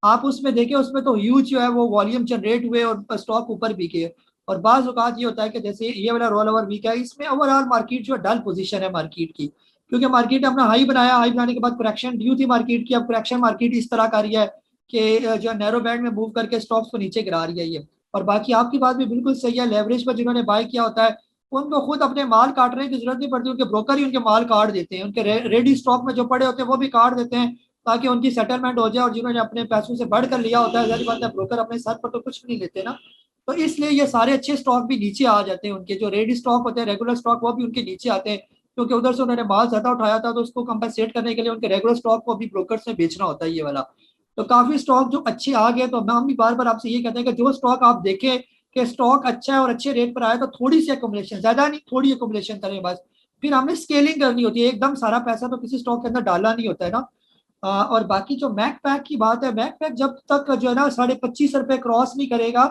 आप उसमें देखें, उसमें तो ह्यूज जो है वो वॉल्यूम जनरेट हुए और स्टॉक ऊपर भी गए। और बाज़ औक़ात ये होता है कि जैसे ये वाला रोल ओवर वीक है, इसमें ओवरऑल मार्केट जो डल पोजीशन है मार्केट की, क्योंकि मार्केट ने अपना हाई बनाया, हाई बनाने के बाद करेक्शन ड्यू थी मार्केट की। अब करेक्शन मार्केट इस तरह कर रही है कि जो नैरो बैंड में मूव करके स्टॉक्स को नीचे गिरा रही है ये। और बाकी आपकी बात भी बिल्कुल सही है, लेवरेज पर जिन्होंने बाय किया होता है उनको खुद अपने माल काटने की जरूरत नहीं पड़ती, उनके ब्रोकर ही उनके माल काट देते हैं, उनके रेडी स्टॉक में जो पड़े होते हैं वो भी काट देते हैं ताकि उनकी सेटलमेंट हो जाए। और जिन्होंने अपने पैसों से बढ़कर लिया होता है, जाहिर बात है ब्रोकर अपने सर पर तो कुछ भी नहीं लेते ना, तो इसलिए ये सारे अच्छे स्टॉक भी नीचे आ जाते हैं। उनके जो रेडी स्टॉक होते हैं, रेगुलर स्टॉक, वो भी उनके नीचे आते हैं क्योंकि उधर से उन्होंने माल ज्यादा उठाया था, तो उसको कंपनसेट करने के लिए उनके रेगुलर स्टॉक को भी ब्रोकर से बेचना होता है ये वाला। तो काफी स्टॉक जो अच्छे आ गए, तो हम भी बार बार आपसे ये कहते हैं कि जो स्टॉक आप देखें कि स्टॉक अच्छा है और अच्छे रेट पर आया तो थोड़ी सी एकोमोडेशन, ज्यादा नहीं थोड़ी एकोमोडेशन करें बस। फिर हमने स्केलिंग करनी होती है, एकदम सारा पैसा तो किसी स्टॉक के अंदर डालना नहीं होता है ना। और बाकी जो मैक पैक की बात है, मैक पैक जब तक जो है ना ₹25.5 क्रॉस नहीं करेगा,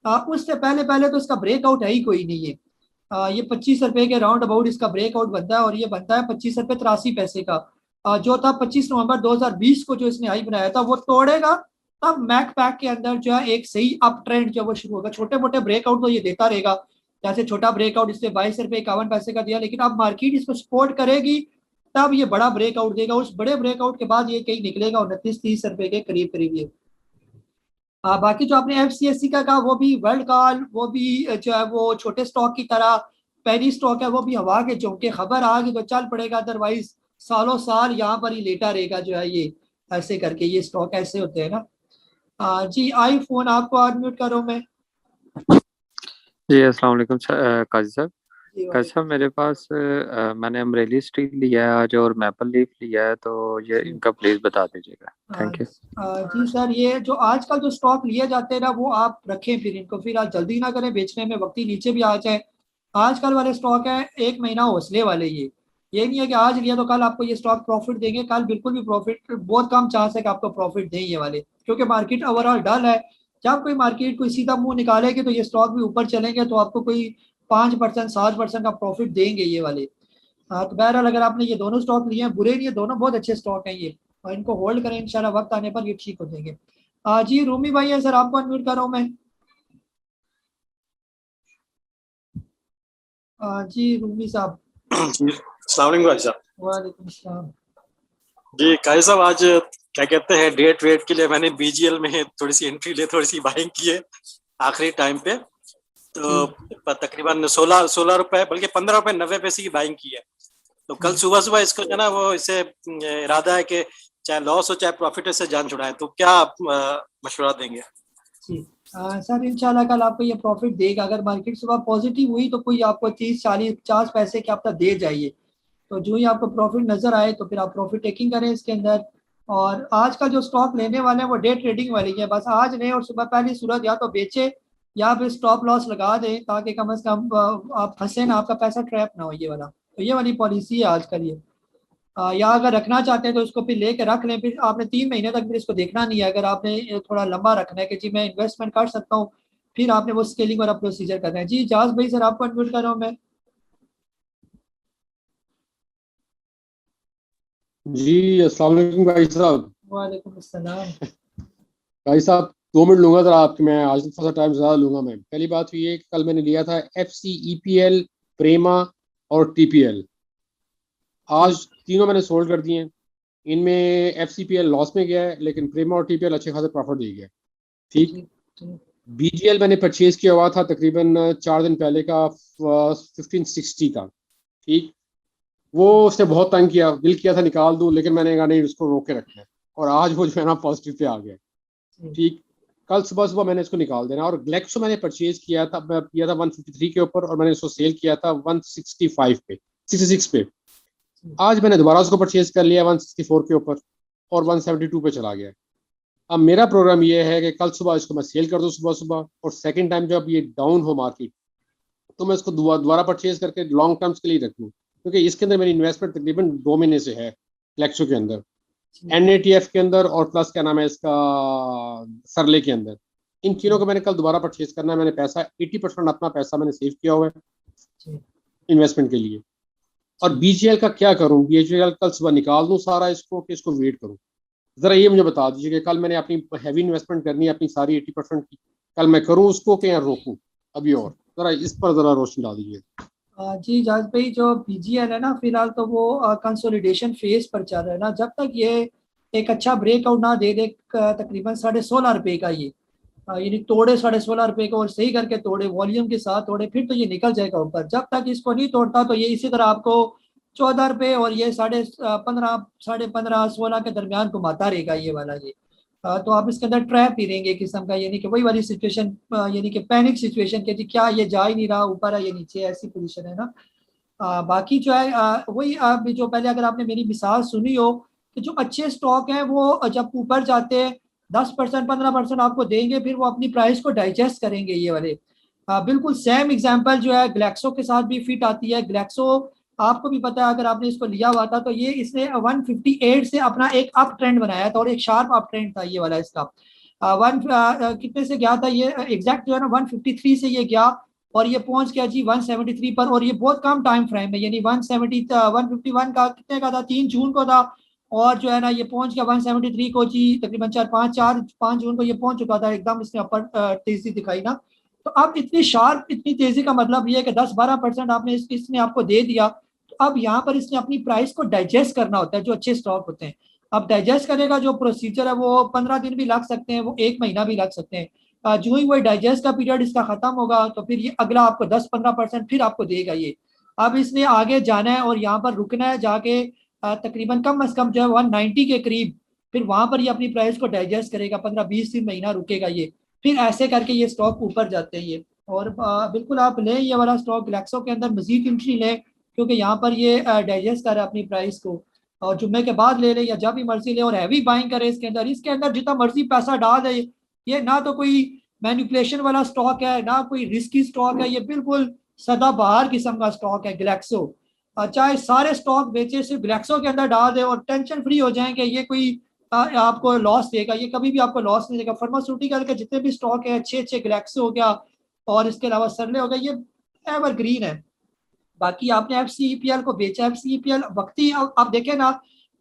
उससे पहले पहले तो इसका ब्रेकआउट है ही कोई नहीं है। ये ₹25 के राउंड अबाउट इसका ब्रेकआउट बनता है, और ये बनता है ₹25.83 का। जो था 25 नवंबर 2020 को जो इसने हाई बनाया था वो तोड़ेगा तब मैक पैक के अंदर जो है एक सही अप ट्रेंड जो वो शुरू होगा। छोटे मोटे ब्रेकआउट तो ये देता रहेगा, जैसे छोटा ब्रेकआउट इसने 22 रुपए 51 पैसे का दिया, लेकिन अब मार्केट इसको सपोर्ट करेगी तब ये बड़ा ब्रेकआउट देगा। उस बड़े ब्रेकआउट के बाद ये कहीं निकलेगा 29-30 रुपए के करीब करीब ये। बाकी जो आपने FCSE का कहा वो भी वर्ल्ड कॉल, वो भी जो है वो छोटे स्टॉक की तरह पेनी स्टॉक है, वो भी हवा के झोंके, खबर आ गई तो चल पड़ेगा, अदरवाइज सालों साल यहाँ पर ही लेटा रहेगा जो है ये। ऐसे करके ये स्टॉक ऐसे होते हैं ना। जी आईफोन आपको अनम्यूट करो मैं। जी अस्सलाम वालेकुम काजी साहब। काजी साहब मेरे पास मैंने अमरेली स्टील लिया है आज और मैपल लीफ लिया है, तो ये इनका प्लीज बता दीजिएगा। Thank you. जी सर, ये जो आजकल जो स्टॉक लिए जाते हैं ना वो आप रखें, फिर इनको फिर आप जल्दी ना करें बेचने में, वक्ती नीचे भी आ जाए। आजकल वाले स्टॉक है 1 महीना हौसले वाले। ये नहीं है कि आज लिया तो कल आपको ये स्टॉक प्रॉफिट देंगे, कल बिल्कुल भी प्रॉफिट, बहुत कम चांस है कि आपको प्रॉफिट दें ये वाले, क्योंकि मार्केट ओवरऑल डल है। जब कोई मार्केट कोई सीधा मुंह निकालेगी तो ये स्टॉक भी ऊपर चलेंगे, तो आपको कोई 5% 7% का प्रॉफिट देंगे ये वाले। तो बहरहाल अगर आपने ये दोनों स्टॉक लिए हैं, बुरे नहीं है, दोनों बहुत अच्छे स्टॉक हैं ये, और इनको होल्ड करें, इंशाल्लाह वक्त आने पर ये ठीक हो जाएंगे। जी रूमी भाई है सर, आपको अनम्यूट कर रहा हूं मैं। जी रूमी साहब। अस्सलाम वालेकुम भाई साहब। वालेकुम अस्सलाम। जी काजी साहब, आज क्या कहते हैं डे ट्रेड के लिए मैंने BGL में थोड़ी सी एंट्री ले, थोड़ी सी बाइंग की है आखिरी टाइम पे, तो तकरीबन 16 रुपए बल्कि 15 रुपए 90 पैसे की बाइंग की है। तो कल सुबह सुबह इसको जो है ना वो इसे इरादा है कि चाहे लॉस हो चाहे प्रॉफिट हो, इससे जान छुड़ाएं, तो क्या आप मशवरा देंगे? जी सर, इंशाल्लाह कल आपको ये प्रॉफिट देगा। अगर मार्केट सुबह पॉजिटिव हुई तो कोई आपको 30 40 50 पैसे के आपका दे जाइए, तो जो ही आपको प्रॉफिट नजर आए तो फिर आप प्रॉफिट टेकिंग करें इसके अंदर। और आज का जो स्टॉक लेने वाले हैं वो डे ट्रेडिंग वाली है, बस आज नहीं और सुबह पहली सूरत या तो बेचे या फिर स्टॉप लॉस लगा दें, ताकि कम से कम आप फंसे ना, आपका पैसा ट्रैप ना हो ये वाला। तो ये वाली पॉलिसी है आजकल ये। या अगर रखना चाहते हैं तो इसको फिर लेके रख लें, फिर आपने 3 महीने तक फिर इसको देखना नहीं है। अगर आपने थोड़ा लंबा रखना है कि जी मैं इन्वेस्टमेंट कर सकता हूँ, फिर आपने वो स्केलिंग वाला प्रोसीजर करना है। जी जाज भाई सर, आपको अनम्यूट कर रहा हूँ मैं। जी अस्सलाम वालेकुम भाई साहब। वालेकुम अस्सलाम। भाई साहब 2 मिनट लूंगा जरा आपके, मैं आज थोड़ा टाइम ज़्यादा लूंगा मैं। पहली बात तो ये कि कल मैंने लिया था FCEPL, प्रेमा और TPL, आज तीनों मैंने सोल्ड कर दिए हैं। इनमें FCPL लॉस में गया है, लेकिन प्रेमा और TPL अच्छे खासे प्रॉफिट दे गया। ठीक। BGL मैंने परचेज किया हुआ था तकरीबन 4 दिन पहले का 1560 का। ठीक। वो उसने बहुत तंग किया, दिल किया था निकाल दूं, लेकिन मैंने कहा नहीं, उसको रोक के रखना है, और आज वो जो है ना पॉजिटिव पे आ गया। ठीक। कल सुबह सुबह मैंने इसको निकाल देना। और ग्लेक्सो मैंने परचेज किया था, मैं किया था 153 के ऊपर, और मैंने इसको सेल किया था 165 पे 66 पे। आज मैंने दोबारा उसको परचेज कर लिया 164 के ऊपर, और 172 पे चला गया। अब मेरा प्रोग्राम ये है कि कल सुबह इसको मैं सेल कर दूं सुबह सुबह, और सेकंड टाइम जब ये डाउन हो मार्केट तो मैं इसको दोबारा परचेज करके लॉन्ग टर्म्स के लिए रख लूँ, क्योंकि इसके अंदर मेरी इन्वेस्टमेंट तकरीबन 2 महीने से है ग्लेक्सो के अंदर, NATF के अंदर, और प्लस क्या नाम है इसका सरले के अंदर। इन तीनों को मैंने कल दोबारा परचेज करना है। मैंने पैसा 80% अपना पैसा मैंने सेव किया हुआ है इन्वेस्टमेंट के लिए। और BGL का क्या करूं? BGL कल सुबह निकाल दूं सारा इसको कि इसको वेट करूं? जरा ये मुझे बता दीजिए कि कल मैंने अपनी हैवी इन्वेस्टमेंट करनी है अपनी सारी 80% की, कल मैं करूं उसको कि या रोकूं अभी? और जरा इस पर जरा रोशनी डाल दीजिए। जी जाज भाई, जो BGL है ना फिलहाल तो वो कंसोलिडेशन फेज पर चल रहा है ना। जब तक ये एक अच्छा ब्रेकआउट ना दे तकरीबन 16.5 रुपए का ये, यानी तोड़े 16.5 रुपए को, और सही करके तोड़े, वॉल्यूम के साथ तोड़े, फिर तो ये निकल जाएगा ऊपर। जब तक इसको नहीं तोड़ता तो ये इसी तरह आपको 14 रुपए और ये 15.5 15.5 16 के दरमियान घुमाता रहेगा ये वाला ये। तो आप इसके अंदर ट्रैप ही रहेंगे किस्म का, यानी कि वही वाली सिचुएशन, यानी कि पैनिक सिचुएशन के, क्या ये जा ही नहीं रहा, ऊपर है या नीचे, ऐसी पोजीशन है ना। बाकी जो है वही जो पहले अगर आपने मेरी मिसाल सुनी हो कि जो अच्छे स्टॉक हैं वो जब ऊपर जाते हैं 10% 15% आपको देंगे, फिर वो अपनी प्राइस को डाइजेस्ट करेंगे ये वाले। बिल्कुल सेम एग्जांपल जो है ग्लेक्सो के साथ भी फिट आती है। ग्लेक्सो आपको भी पता है, अगर आपने इसको लिया हुआ था तो ये इसने 158 से अपना एक अप ट्रेंड बनाया था, और एक शार्प अप ट्रेंड था ये वाला इसका। कितने से गया था ये एग्जैक्ट जो है ना 153 से ये गया, और ये पहुंच गया जी 173 पर, और ये बहुत कम टाइम फ्रेम है, यानी 151 का कितने का था, 3 जून को था, और जो है ना ये पहुंच गया 173 को जी, तकरीबन 4 जून को ये पहुंच चुका था, एकदम इसने अपर तेजी दिखाई ना। तो अब इतनी शार्प, इतनी तेजी का मतलब ये है कि 10-12% आपने इसने आपको दे दिया। तो अब यहाँ पर इसने अपनी प्राइस को डाइजेस्ट करना होता है, जो अच्छे स्टॉक होते हैं। अब डाइजेस्ट करने का जो प्रोसीजर है वो 15 दिन भी लग सकते हैं, वो 1 महीना भी लग सकते हैं। जो ही वही डाइजेस्ट का पीरियड इसका खत्म होगा तो फिर ये अगला आपको 10-15% फिर आपको देगा ये। अब इसने आगे जाना है और यहाँ पर रुकना है जाके तकरीबन कम अज कम जो है 190 के करीब, फिर वहां पर ये अपनी प्राइस को डाइजेस्ट करेगा, 15-20 दिन महीना रुकेगा ये, फिर ऐसे करके ये स्टॉक ऊपर जाते हैं ये। और बिल्कुल आप लें ये वाला स्टॉक, ग्लैक्सो के अंदर मजीद एंट्री लें, क्योंकि यहाँ पर ये डाइजेस्ट कर रहा है अपनी प्राइस को। और जुम्मे के बाद ले ले या जब भी मर्जी ले, और हैवी बाइंग करे इसके अंदर। इसके अंदर जितना मर्जी पैसा डाल दे, ये ना तो कोई मैनिपुलेशन वाला स्टॉक है, ना कोई रिस्की स्टॉक है, ये बिल्कुल सदाबहार किस्म का स्टॉक है ग्लैक्सो। चाहे सारे स्टॉक बेचे, सिर्फ ग्लैक्सो के अंदर डाल दे और टेंशन फ्री हो जाएंगे, ये कोई आपको लॉस देगा, ये कभी भी आपको लॉस नहीं देगा। फार्मास्यूटिकल के जितने भी स्टॉक है अच्छे अच्छे, ग्लैक्सो हो गया और इसके अलावा सरले हो गया, ये एवरग्रीन है। बाकी आपने FCEPL को बेचा, FCEPL वक्ती, आप देखें ना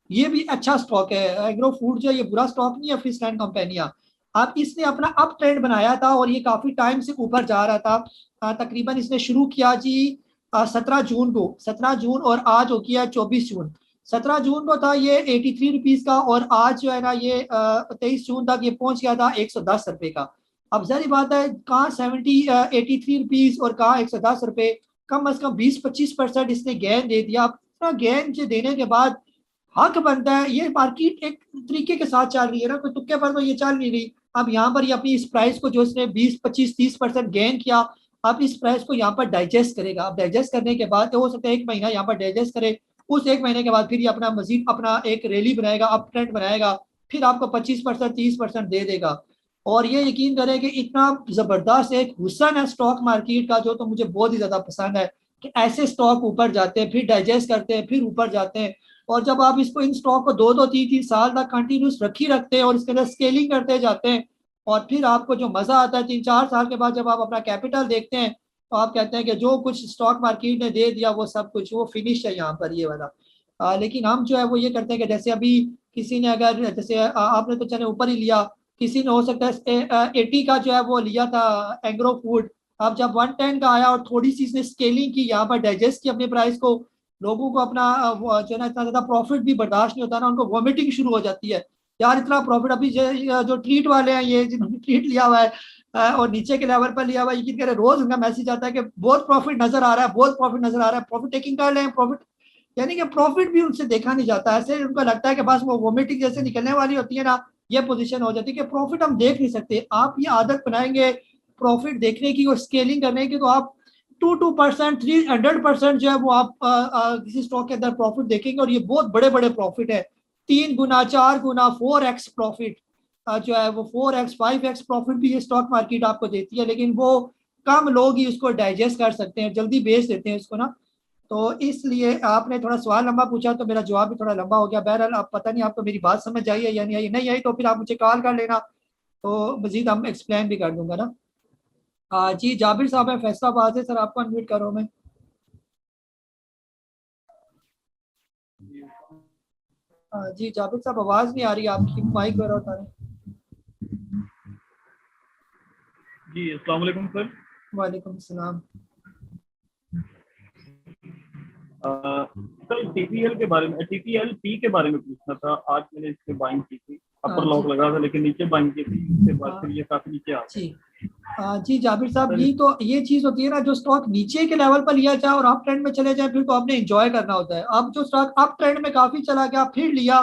ये भी अच्छा स्टॉक है। एग्रो फूड जो ये बुरा स्टॉक नहीं है, फ्रीस्टैंड कंपनियां। आप इसने अपना अप ट्रेंड बनाया था और ये काफी टाइम से ऊपर जा रहा था। तकरीबन इसने शुरू किया जी 17 जून को, 17 जून और आज हो गया 24 जून। 17 जून को था ये 83 रुपीज का, और आज जो है ना ये 23 जून तक ये पहुंच गया था 110 रुपए का। अब जहरी बात है, कहाँ 83 रुपीज और कहाँ 110 रुपए, कम अज कम 20-25% इसने गेन दे दिया। अब इतना गेन जो देने के बाद हक बनता है, ये मार्केट एक तरीके के साथ चल रही है ना, कोई तुक्के पर तो ये चल नहीं रही। अब यहाँ पर ये अपनी इस प्राइस को जो इसने 20-25-30% गेन किया, अब इस प्राइस को यहाँ पर डाइजेस्ट करेगा। अब डाइजेस्ट करने के बाद हो सकता है 1 महीना यहाँ पर डाइजेस्ट करे, उस 1 महीने के बाद फिर ये अपना मजीद अपना एक रैली बनाएगा, अप ट्रेंड बनाएगा, फिर आपको 25% 30% दे देगा। और ये यकीन करें कि इतना जबरदस्त एक हुस्न है स्टॉक मार्केट का, जो तो मुझे बहुत ही ज्यादा पसंद है कि ऐसे स्टॉक ऊपर जाते हैं, फिर डाइजेस्ट करते हैं, फिर ऊपर जाते हैं। और जब आप इसको, इन स्टॉक को 2-2 3-3 साल तक कंटिन्यूस रखते हैं और इसके अंदर स्केलिंग करते जाते हैं, और फिर आपको जो मजा आता है 3-4 साल के बाद जब आप अपना कैपिटल देखते हैं, तो आप कहते हैं कि जो कुछ स्टॉक मार्केट ने दे दिया वो सब कुछ वो फिनिश है यहाँ पर ये वाला। लेकिन हम जो है वो ये करते हैं कि जैसे अभी किसी ने अगर, जैसे आपने तो चले ऊपर ही लिया, किसी ने हो सकता है 80 का जो है वो लिया था एग्रो फूड, अब जब 110 का आया और थोड़ी सी इसने स्केलिंग की, यहाँ पर डाइजेस्ट की अपने प्राइस को, लोगों को अपना जो है ना इतना ज्यादा प्रॉफिट भी बर्दाश्त नहीं होता ना, उनको वॉमिटिंग शुरू हो जाती है, यार इतना प्रॉफिट। अभी जो ट्रीट वाले हैं, ये जिन्होंने ट्रीट लिया हुआ है और नीचे के लेवल पर लिया हुआ है, यकीन करें रोज उनका मैसेज आता है कि बहुत प्रॉफिट नजर आ रहा है, बहुत प्रॉफिट नजर आ रहा है, प्रॉफिट टेकिंग कर लें, प्रॉफिट। यानी कि प्रॉफिट भी उनसे देखा नहीं जाता, ऐसे उनको लगता है कि बस वो वॉमिटिंग जैसे निकलने वाली होती है ना, ये पोजीशन हो जाती है कि प्रॉफिट हम देख नहीं सकते। आप ये आदत बनाएंगे प्रॉफिट देखने की और स्केलिंग करने की, तो आप 2% 300% जो है वो आप किसी स्टॉक के अंदर प्रॉफिट देखेंगे, और ये बहुत बड़े बड़े प्रॉफिट है, 3 गुना 4 गुना 4x प्रॉफिट जो है वो 4x 5x प्रॉफिट भी ये स्टॉक मार्केट आपको देती है। लेकिन वो कम लोग ही उसको डाइजेस्ट कर सकते हैं, जल्दी बेच देते हैं उसको ना। तो इसलिए आपने थोड़ा सवाल लंबा पूछा तो मेरा जवाब भी थोड़ा लंबा हो गया। बहरहाल आप पता नहीं आपको मेरी बात समझ आई है या नहीं आई, नहीं आई तो फिर आप मुझे कॉल कर लेना, तो मजीद हम एक्सप्लेन भी कर दूंगा ना। जी जाबिर साहब है फैसलाबाद से, सर आपको अनम्यूट करो मैं। जी जाबिर साहब आवाज नहीं आ रही आपकी, माइक पर होता है। जी अस्सलाम वालेकुम सर। वालेकुम सलाम। सर TPL के बारे में, TPLP के बारे में पूछना था। आज मैंने इससे बाइंग की थी, अपर लॉक लगा था लेकिन नीचे बाइंग की थी, उसके बाद फिर ये काफी नीचे आ गया। जी जाबिर साहब, ये तो ये चीज होती है ना, जो स्टॉक नीचे के लेवल पर लिया जाए और अप ट्रेंड में चले जाए, फिर तो आपने एंजॉय करना होता है। अब जो स्टॉक अप ट्रेंड में काफी चला गया, फिर लिया,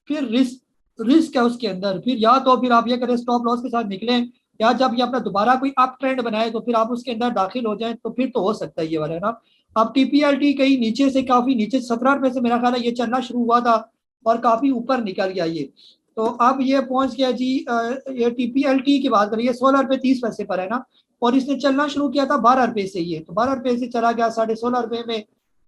फिर रिस्क है उसके अंदर, फिर या तो फिर आप ये करें स्टॉप लॉस के साथ निकलें, या जब ये अपना दोबारा कोई अप ट्रेंड बनाए तो फिर आप उसके अंदर दाखिल हो जाए, तो फिर तो हो सकता है ये वाला ना। अब TPLT कहीं नीचे से, काफी नीचे 17 रुपए से मेरा ख्याल है ये चलना शुरू हुआ था और काफी ऊपर निकल गया ये, तो अब ये पहुंच गया जी। ये TPLT की बात करिए 16 रुपए 30 पैसे पर है ना, और इसने चलना शुरू किया था 12 रुपए से, ये तो 12 रुपए से चला गया 16.5 रुपए में।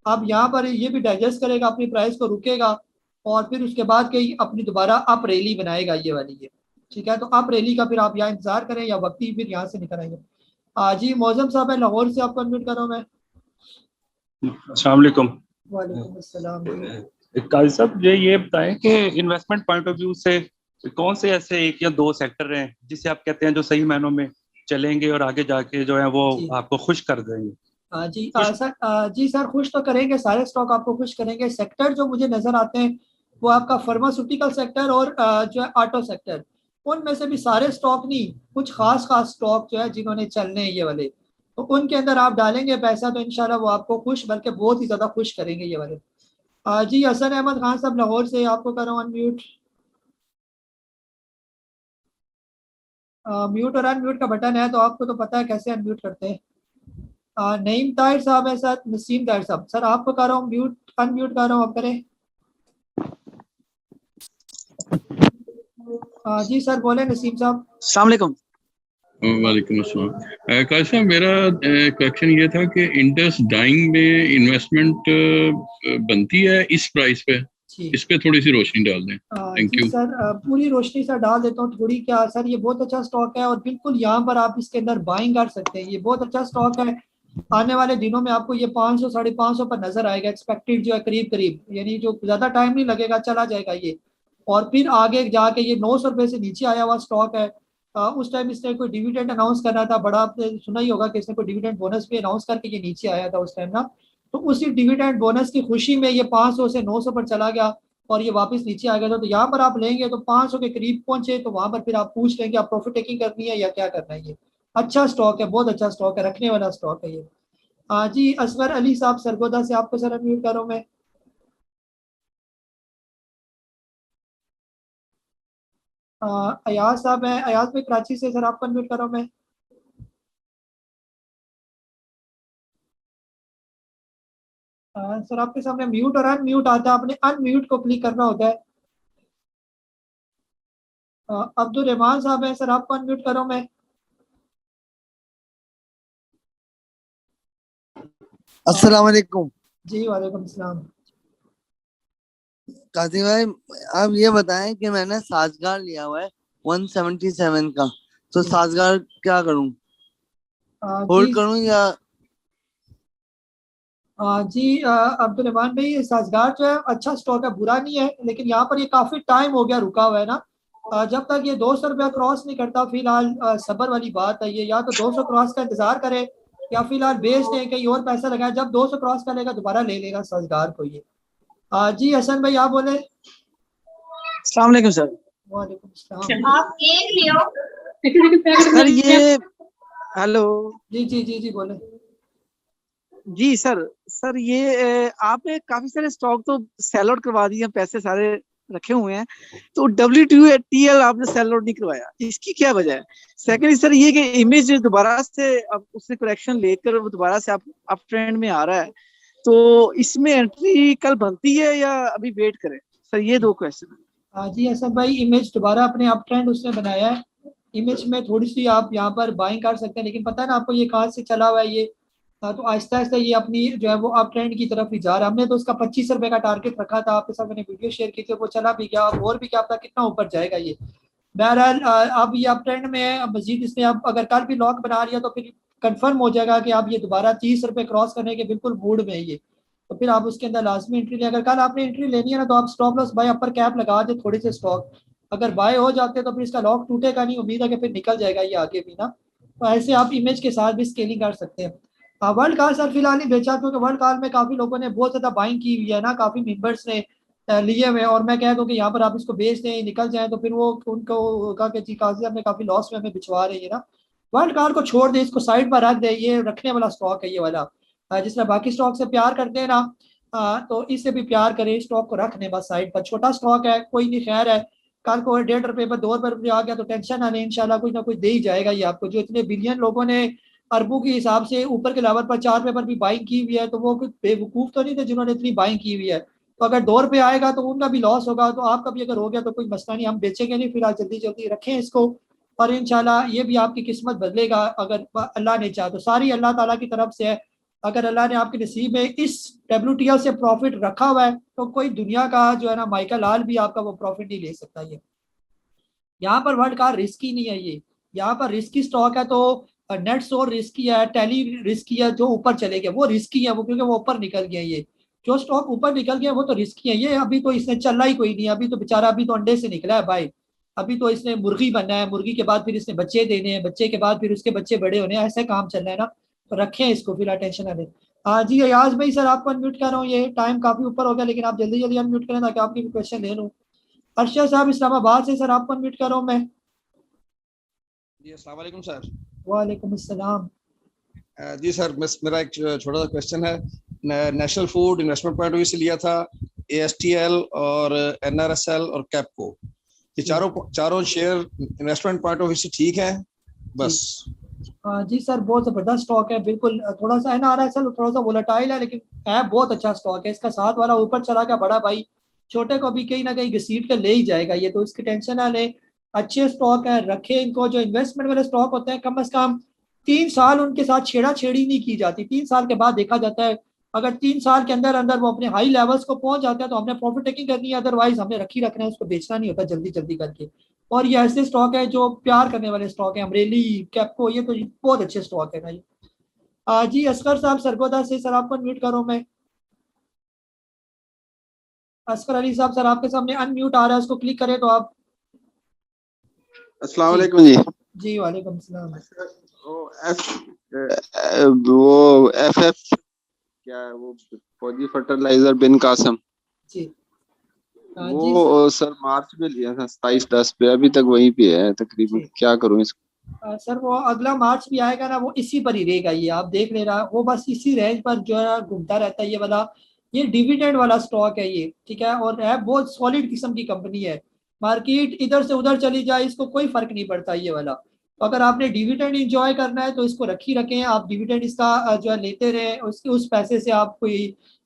अब यहाँ पर ये भी डाइजेस्ट करेगा, अपनी प्राइस को रुकेगा, और फिर उसके बाद कहीं अपनी दोबारा अप रैली बनाएगा ये वाली ये, ठीक है। तो अप रैली का फिर आप यहाँ इंतजार करें या वक्ती फिर यहाँ से निकल आएंगे। जी मौजम साहब है लाहौर से, आपको अनम्यूट कर रहा हूँ मैं। अस्सलाम वालेकुम। वालेकुम अस्सलाम। काजी साहब ये बताएं कि इन्वेस्टमेंट पॉइंट ऑफ व्यू से कौन से ऐसे एक या दो सेक्टर हैं जिसे आप कहते हैं जो सही मायनों में चलेंगे और आगे जाके जो है वो आपको खुश कर देंगे? जी सर, खुश तो करेंगे, सारे स्टॉक आपको खुश करेंगे। सेक्टर जो मुझे नजर आते हैं वो आपका फार्मास्यूटिकल सेक्टर और जो है ऑटो सेक्टर, उनमें से भी सारे स्टॉक नहीं, कुछ खास खास स्टॉक जो है जिन्होंने चलने हैं ये वाले, तो उनके अंदर आप डालेंगे पैसा तो इंशाल्लाह वो आपको खुश, बल्कि बहुत ही ज्यादा खुश करेंगे ये वाले। जी हसन अहमद खान साहब लाहौर से, आपको कर रहा हूँ अनम्यूट। म्यूट और अनम्यूट का बटन है तो आपको तो पता है कैसे अनम्यूट करते हैं। नईम ताहिर साहब है सर, नसीम ताहिर साहब, सर आपको कर रहा हूँ म्यूट, अनम्यूट कर रहा हूँ, आप करें। जी सर बोले नसीम साहब। अस्सलाम वालेकुम। वालेकुम अस्सलाम। काजी साहब, मेरा क्वेश्चन ये था कि इंडस डाइंग में इन्वेस्टमेंट बनती है इस प्राइस पे? इस पे थोड़ी सी रोशनी डाल दें। Thank you sir. पूरी रोशनी सर डाल देता हूँ थोड़ी। क्या सर, ये बहुत अच्छा स्टॉक है और बिल्कुल यहाँ पर आप इसके अंदर बाइंग कर सकते हैं, ये बहुत अच्छा स्टॉक है। आने वाले दिनों में आपको ये 500 550 पर नजर आएगा, एक्सपेक्टेड जो है करीब करीब, यानी जो ज्यादा टाइम नहीं लगेगा चला जाएगा ये। और फिर आगे जाके ये 900 रुपये से नीचे आया हुआ स्टॉक है। उस टाइम इसने कोई डिविडेंड अनाउंस करना था बड़ा, आपने सुना ही होगा कि इसने कोई डिविडेंड बोनस भी अनाउंस करके ये नीचे आया था उस टाइम ना, तो उसी डिविडेंड बोनस की खुशी में ये 500 से 900 पर चला गया और ये वापस नीचे आ गया था। तो यहाँ पर आप लेंगे तो 500 के करीब पहुंचे तो वहां पर फिर आप पूछ लेंगे आप प्रॉफिट टेकिंग करनी है या क्या करना है। ये अच्छा स्टॉक है, बहुत अच्छा स्टॉक है, रखने वाला स्टॉक है ये। जी असगर अली साहब सरगोदा से, आपको सर अनम्यूट कर रहा हूं मैं। अयाज साहब है, अयाज भाई कराची से, सर आपको अनम्यूट कर रहा हूं मैं। सर आपके सामने म्यूट और अनम्यूट आता है, आपने अनम्यूट को क्लिक करना होता है। अब्दुल रहमान साहब है, सर आपको अनम्यूट कर रहा हूं मैं। अस्सलाम वालेकुम। जी वालेकुम सलाम। काजी भाई, आप ये बताएं कि मैंने साजगार लिया हुआ है 177 का, तो साजगार क्या करूं, होल्ड करूं या? जी अब्दुल रहमान भाई, साजगार जो है अच्छा स्टॉक है, बुरा नहीं है, लेकिन यहाँ पर ये काफी टाइम हो गया रुका हुआ है ना। जब तक ये 200 रुपया क्रॉस नहीं करता फिलहाल सबर वाली बात है ये, या तो 200 क्रॉस का इंतजार करे या फिलहाल बेच दें, कहीं और पैसा लगाए, जब 200 क्रॉस कर लेगा दोबारा ले लेगा साजगार को ये। जी हसन भाई आप बोले। अस्सलाम वालेकुम सर। वालेकुम सलाम। आप एक लियो सर, ये हेलो। जी जी जी जी बोले। जी सर ये आपने काफी सारे स्टॉक तो सेल आउट करवा दिए, पैसे सारे रखे हुए हैं, तो WTL आपने सेल आउट नहीं करवाया, इसकी क्या वजह है? सेकंडली सर ये कि इमेज दोबारा से अब उसने करेक्शन लेकर वो दोबारा से अप ट्रेंड में आ रहा है, तो इसमें एंट्री कल बनती है या अभी वेट करें? सर ये दो क्वेश्चन है। जी ऐसा भाई, इमेज दोबारा अपने अप ट्रेंड उसने बनाया है, इमेज में थोड़ी सी आप यहाँ पर बाइंग कर सकते हैं, लेकिन पता है ना आपको ये कहाँ से चला हुआ है ये, तो आहिस्ता आहिस्ता ये अपनी जो है वो अप ट्रेंड की तरफ ही जा रहा है। हमने तो उसका 25 रुपए का टारगेट रखा था, आपके साथ मैंने वीडियो शेयर की थी, वो चला भी गया, अब और भी क्या पता कितना ऊपर जाएगा ये। बहरहाल अब ये अप ट्रेंड में है, अब मजीद इसने अब अगर कल भी लॉक बना लिया तो फिर कंफर्म हो जाएगा कि आप ये दोबारा 30 रुपए क्रॉस करने के बिल्कुल मूड में है ये, तो फिर आप उसके अंदर लाजमी एंट्री लें। अगर कल आपने एंट्री लेनी है ना तो आप stop loss by upper cap लगा दे, थोड़े से स्टॉक अगर बाय हो जाते तो फिर इसका लॉक टूटेगा नहीं, उम्मीद है कि फिर निकल जाएगा ये आगे भी ना, तो ऐसे आप इमेज के साथ भी स्केलिंग कर सकते हैं। वर्ल्ड कार सर फिलहाल नहीं बेचा, क्योंकि वर्ल्ड कार में काफी लोगों ने बहुत ज्यादा बाइंग की हुई है ना, काफी मेंबर्स ने लिए हुए, और मैं कह दूं कि यहाँ पर आप इसको बेच दें निकल जाए तो फिर वो उनको होगा कि जी काजी हमने काफी लॉस में हमें बिचवा रही है ना। वर्ल्ड कार को छोड़ दे, इसको साइड पर रख दे, ये रखने वाला स्टॉक है ये वाला। जिस तरह बाकी स्टॉक से प्यार करते हैं ना, तो इससे भी प्यार करें, स्टॉक को रख दें बस साइड पर, छोटा स्टॉक है कोई नहीं, खैर है कल को 1.5 रुपये पर 2 रुपये आ गया तो टेंशन ना लें, इंशाल्लाह कुछ ना कुछ दे ही जाएगा ये आपको। जो इतने बिलियन लोगों ने अरबों के हिसाब से ऊपर के लेवल पर 4 रुपये पर भी बाइंग की हुई है, तो वो कुछ बेवकूफ तो नहीं थे जिन्होंने इतनी बाइंग की हुई है। तो अगर 2 रुपये आएगा तो उनका भी लॉस होगा, तो आपका भी अगर हो गया तो कोई मसला नहीं, हम बेचेंगे नहीं फिलहाल, जल्दी जल्दी रखें इसको, और इंशाल्लाह ये भी आपकी किस्मत बदलेगा अगर अल्लाह ने चाहा तो, सारी अल्लाह ताला की तरफ से है। अगर अल्लाह ने आपके नसीब में इस WTL से प्रॉफिट रखा हुआ है तो कोई दुनिया का जो है ना माइकल लाल भी आपका वो प्रॉफिट नहीं ले सकता। ये यहाँ पर वर्ल्ड कार रिस्की नहीं है, ये यहाँ पर रिस्की स्टॉक है, तो नेट सोर रिस्की है, टैली रिस्की है, जो ऊपर चले गए वो रिस्की है वो, क्योंकि वो ऊपर निकल गया ये, जो स्टॉक ऊपर निकल गया वो तो रिस्की है। ये अभी तो इसने चलना ही कोई नहीं, अभी तो बेचारा अभी तो अंडे से निकला है भाई, अभी तो इसने मुर्गी बनना है, मुर्गी के बाद फिर इसने बच्चे देने हैं, बच्चे के बाद फिर उसके बच्चे बड़े होने हैं, ऐसे काम चल रहा है ना। तो रखें इसको, फिर टेंशन ना लें। हाँ जी अयाज भाई सर आपको अनम्यूट कर रहा हूँ, ये टाइम काफी ऊपर हो गया, लेकिन आप जल्दी जल्दी अनम्यूट करें ताकि आपकी भी क्वेश्चन ले लूँ। अर्शद साहब इस्लामाबाद से, सर आपको अनम्यूट कर रहा हूँ मैं। जी अस्सलाम वालेकुम सर। वालेकुम अस्सलाम। जी सर मेरा एक छोटा सा क्वेश्चन है। National food investment point of view से लिया था, ASTL और NRSL और कैपको, ये चारों share investment point of view से ठीक है बस? जी सर बहुत जबरदस्त स्टॉक है, बिल्कुल। थोड़ा सा NRSL थोड़ा सा वोलेटाइल है, लेकिन है बहुत अच्छा स्टॉक है। इसका साथ वाला ऊपर चला गया बड़ा भाई, छोटे को भी कहीं ना कहीं घसीट कर ले ही जाएगा ये, तो इसकी टेंशन ना ले। अच्छे स्टॉक है, रखे इनको। जो इन्वेस्टमेंट वाले स्टॉक होते हैं कम से कम 3 साल उनके साथ छेड़ा छेड़ी नहीं की जाती, 3 साल के बाद देखा जाता है। अगर 3 साल के अंदर अंदर वो अपने हाई लेवल्स को पहुंच जाते हैं तो हमने प्रॉफिट टेकिंग करनी है, अदरवाइज हमने रखना है, उसको बेचना नहीं होता जल्दी जल्दी करके। और ये ऐसे स्टॉक है जो प्यार करने वाले स्टॉक है, अमरेली, कैपको, ये तो बहुत अच्छे स्टॉक है भाई। जी असगर साहब सरगोदा से, सर आपको अनम्यूट करो मैं। असगर अली साहब सर आपके सामने अनम्यूट आ रहा है, उसको क्लिक करें तो आप। अस्सलाम वालेकुम जी। जी वालेकुम सलाम। वो FF क्या है वो, फौजी फर्टिलाइजर बिन कासम जी, वो सर मार्च में लिया था 27/10 पे, अभी तक वहीं पे है तकरीबन, क्या करूं इसको? सर वो अगला मार्च भी आएगा ना, वो इसी पर ही रहेगा, ये आप देख ले रहा, वो बस इसी रेंज पर जो है घूमता रहता है ये वाला। ये डिविडेंड वाला स्टॉक है ये, ठीक है, और है बहुत सॉलिड किस्म की कंपनी है। मार्केट इधर से उधर चली जाए इसको कोई फर्क नहीं पड़ता ये वाला। तो अगर आपने डिविडेंड इंजॉय करना है तो इसको रखें, आप डिविडेंड इसका जो है लेते रहें, उसके उस पैसे से आप कोई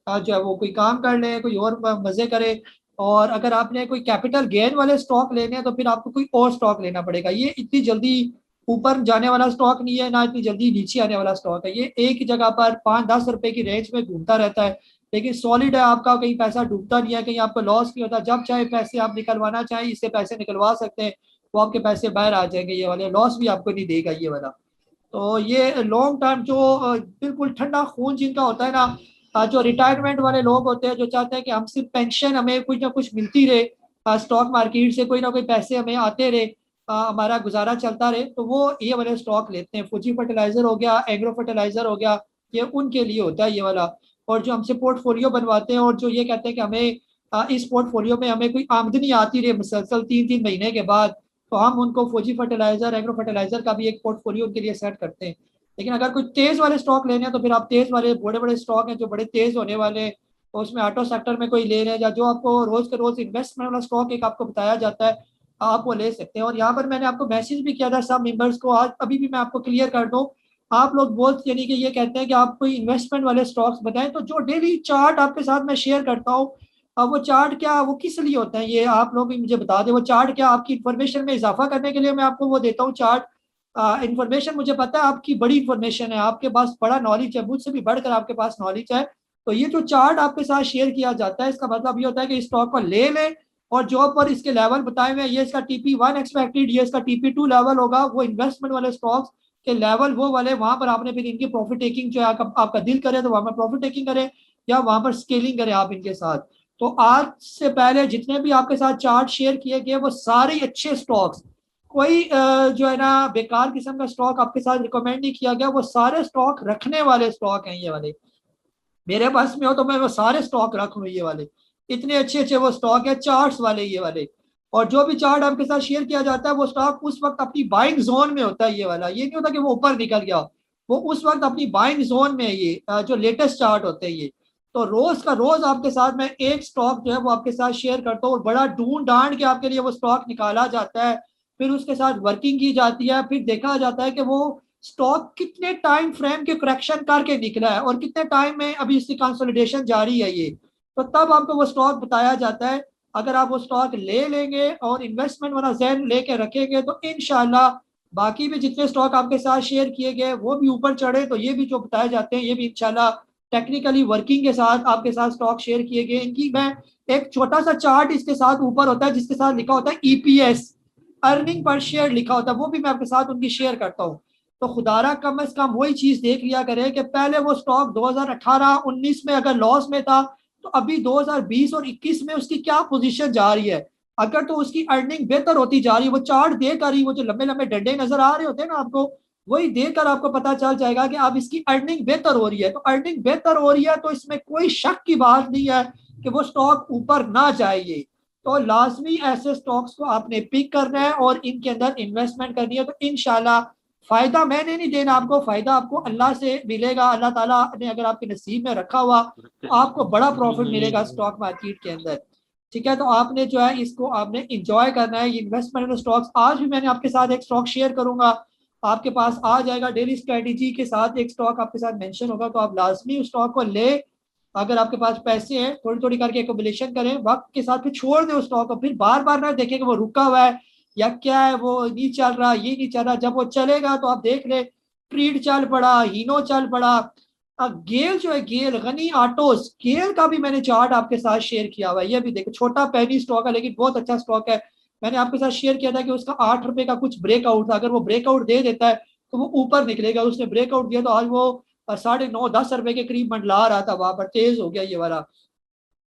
जो है वो कोई काम कर लें, कोई और मजे करें। और अगर आपने कोई कैपिटल गेन वाले स्टॉक लेने हैं तो फिर आपको कोई और स्टॉक लेना पड़ेगा। ये इतनी जल्दी ऊपर जाने वाला स्टॉक नहीं है, ना इतनी जल्दी नीचे आने वाला स्टॉक है। ये एक जगह पर 5-10 रुपए की रेंज में घूमता रहता है, लेकिन सॉलिड है, आपका कहीं पैसा डूबता नहीं है, कहीं आपको लॉस नहीं होता। जब चाहे पैसे आप निकलवाना चाहें इससे पैसे निकलवा सकते हैं, वो आपके पैसे बाहर आ जाएंगे, ये वाले लॉस भी आपको नहीं देगा ये वाला। तो ये लॉन्ग टर्म जो बिल्कुल ठंडा खून जिनका होता है ना, जो रिटायरमेंट वाले लोग होते हैं जो चाहते हैं कि हम सिर्फ पेंशन हमें कुछ ना कुछ मिलती रहे, स्टॉक मार्केट से कोई ना कोई पैसे हमें आते रहे, हमारा गुजारा चलता रहे, तो वो ये वाले स्टॉक लेते हैं। फूजी फर्टिलाइजर हो गया, एग्रो फर्टिलाइजर हो गया, ये उनके लिए होता है ये वाला। और जो हमसे पोर्टफोलियो बनवाते हैं और जो ये कहते हैं कि हमें इस पोर्टफोलियो में हमें कोई आमदनी आती रहे मुसलसल 3-3 महीने के बाद, तो हम उनको फौजी फर्टिलाइजर, एग्रो फर्टिलाइजर का भी एक पोर्टफोलियो उनके लिए सेट करते हैं। लेकिन अगर कुछ तेज वाले स्टॉक लेने हैं तो फिर आप तेज वाले बड़े बड़े स्टॉक हैं जो बड़े तेज होने वाले, तो उसमें ऑटो सेक्टर में कोई ले रहे हैं, या जो आपको रोज के रोज इन्वेस्टमेंट वाला स्टॉक एक आपको बताया जाता है, आप वो ले सकते हैं। और यहाँ पर मैंने आपको मैसेज भी किया था सब मेंबर्स को, आज अभी भी मैं आपको क्लियर कर दूं। आप लोग बहुत यानी कि ये कहते हैं कि आप कोई इन्वेस्टमेंट वाले स्टॉक्स बताएं, तो जो डेली चार्ट आपके साथ मैं शेयर करता हूँ, वो चार्ट क्या, वो किस लिए होते हैं, ये आप लोग भी मुझे बता दें। वो चार्ट क्या आपकी इन्फॉर्मेशन में इजाफा करने के लिए मैं आपको वो देता हूँ चार्ट। इन्फॉर्मेशन मुझे पता है आपकी बड़ी इन्फॉर्मेशन है, आपके पास बड़ा नॉलेज है, मुझसे भी बढ़कर आपके पास नॉलेज है। तो ये जो चार्ट आपके साथ शेयर किया जाता है, इसका मतलब ये होता है कि इस स्टॉक को ले लें और जो पर इसके लेवल बताए हुए हैं, ये इसका TP1 एक्सपेक्टेड, ये इसका TP2 लेवल होगा, वो इन्वेस्टमेंट वाले स्टॉक्स के लेवल वो वाले, वहां पर आपने फिर इनकी प्रॉफिट टेकिंग जो है आपका दिल करे तो वहां पर प्रॉफिट टेकिंग करें या वहां पर स्केलिंग करें आप इनके साथ। तो आज से पहले जितने भी आपके साथ चार्ट शेयर किए गए वो सारे अच्छे स्टॉक्स, कोई जो है ना बेकार किस्म का स्टॉक आपके साथ रिकमेंड नहीं किया गया, वो सारे स्टॉक रखने वाले स्टॉक हैं ये वाले। मेरे पास में हो तो मैं वो सारे स्टॉक रख लूँ ये वाले, इतने अच्छे अच्छे वो स्टॉक है चार्ट्स वाले ये वाले। और जो भी चार्ट आपके साथ शेयर किया जाता है वो स्टॉक उस वक्त अपनी बाइंग जोन में होता है ये वाला, ये नहीं होता कि वो ऊपर निकल गया, वो उस वक्त अपनी बाइंग जोन में है। ये जो लेटेस्ट चार्ट होते हैं ये, तो रोज का रोज आपके साथ मैं एक स्टॉक जो है वो आपके साथ शेयर करता हूँ, और बड़ा ढूंढ ढांड के आपके लिए वो स्टॉक निकाला जाता है, फिर उसके साथ वर्किंग की जाती है, फिर देखा जाता है कि वो स्टॉक कितने टाइम फ्रेम के करेक्शन करके निकला है और कितने टाइम में अभी इसकी कंसोलिडेशन जारी है ये, तो तब आपको वो स्टॉक बताया जाता है। अगर आप वो स्टॉक ले लेंगे और इन्वेस्टमेंट वाला जहन लेके रखेंगे तो इंशाल्लाह बाकी भी जितने स्टॉक आपके साथ शेयर किए गए वो भी ऊपर चढ़े, तो ये भी जो बताए जाते हैं ये भी इंशाल्लाह टेक्निकली वर्किंग के साथ आपके साथ स्टॉक शेयर किए गए। इनकी मैं एक छोटा सा चार्ट इसके साथ ऊपर होता है जिसके साथ लिखा होता है EPS, अर्निंग पर शेयर लिखा होता है, वो भी मैं आपके साथ उनकी शेयर करता हूँ। तो खुदारा कम से कम वही चीज देख लिया करें कि पहले वो स्टॉक 2018-19 में अगर लॉस में था तो अभी 2020 और 21 में उसकी क्या पोजीशन जा रही है। अगर तो उसकी अर्निंग बेहतर होती जा रही है, वो चार्ट देकर ही, वो जो लंबे लंबे डंडे नजर आ रहे होते हैं ना आपको, वही देखकर आपको पता चल जाएगा कि अब इसकी अर्निंग बेहतर हो रही है। तो अर्निंग बेहतर हो रही है तो इसमें कोई शक की बात नहीं है कि वो स्टॉक ऊपर ना जाए। तो लाजमी ऐसे स्टॉक्स को आपने पिक करना है और इनके अंदर इन्वेस्टमेंट करनी है। तो इंशाल्लाह फायदा मैंने नहीं देना आपको, फायदा आपको अल्लाह से मिलेगा। अल्लाह ताला ने अगर आपके नसीब में रखा हुआ तो आपको बड़ा प्रॉफिट मिलेगा स्टॉक मार्केट के अंदर। ठीक है, तो आपने जो है इसको आपने इंजॉय करना है। इन्वेस्टमेंट स्टॉक्स आज भी मैंने आपके साथ एक स्टॉक शेयर करूंगा, आपके पास आ जाएगा डेली स्ट्रेटेजी के साथ, एक स्टॉक आपके साथ मेंशन होगा, तो आप लाजमी उस स्टॉक को ले। अगर आपके पास पैसे हैं थोड़ी थोड़ी करके एक्युमुलेशन करें वक्त के साथ, फिर छोड़ दें उस स्टॉक को, फिर बार बार ना देखें कि वो रुका हुआ है या क्या है, वो नहीं चल रहा, ये नहीं चल रहा। जब वो चलेगा तो आप देख ले, क्रीड चल पड़ा, हीनो चल पड़ा, गेल जो है, गेल गनी ऑटोस, गेल का भी मैंने चार्ट आपके साथ शेयर किया हुआ है। ये भी देखो, छोटा पैनी स्टॉक है लेकिन बहुत अच्छा स्टॉक है। मैंने आपके साथ शेयर किया था कि उसका 8 रुपए का कुछ ब्रेकआउट था, अगर वो ब्रेकआउट दे देता है तो वो ऊपर निकलेगा। उसने ब्रेकआउट दिया तो आज वो 9.5-10 रुपए के करीब मंडला रहा था, वहां पर तेज हो गया ये वाला।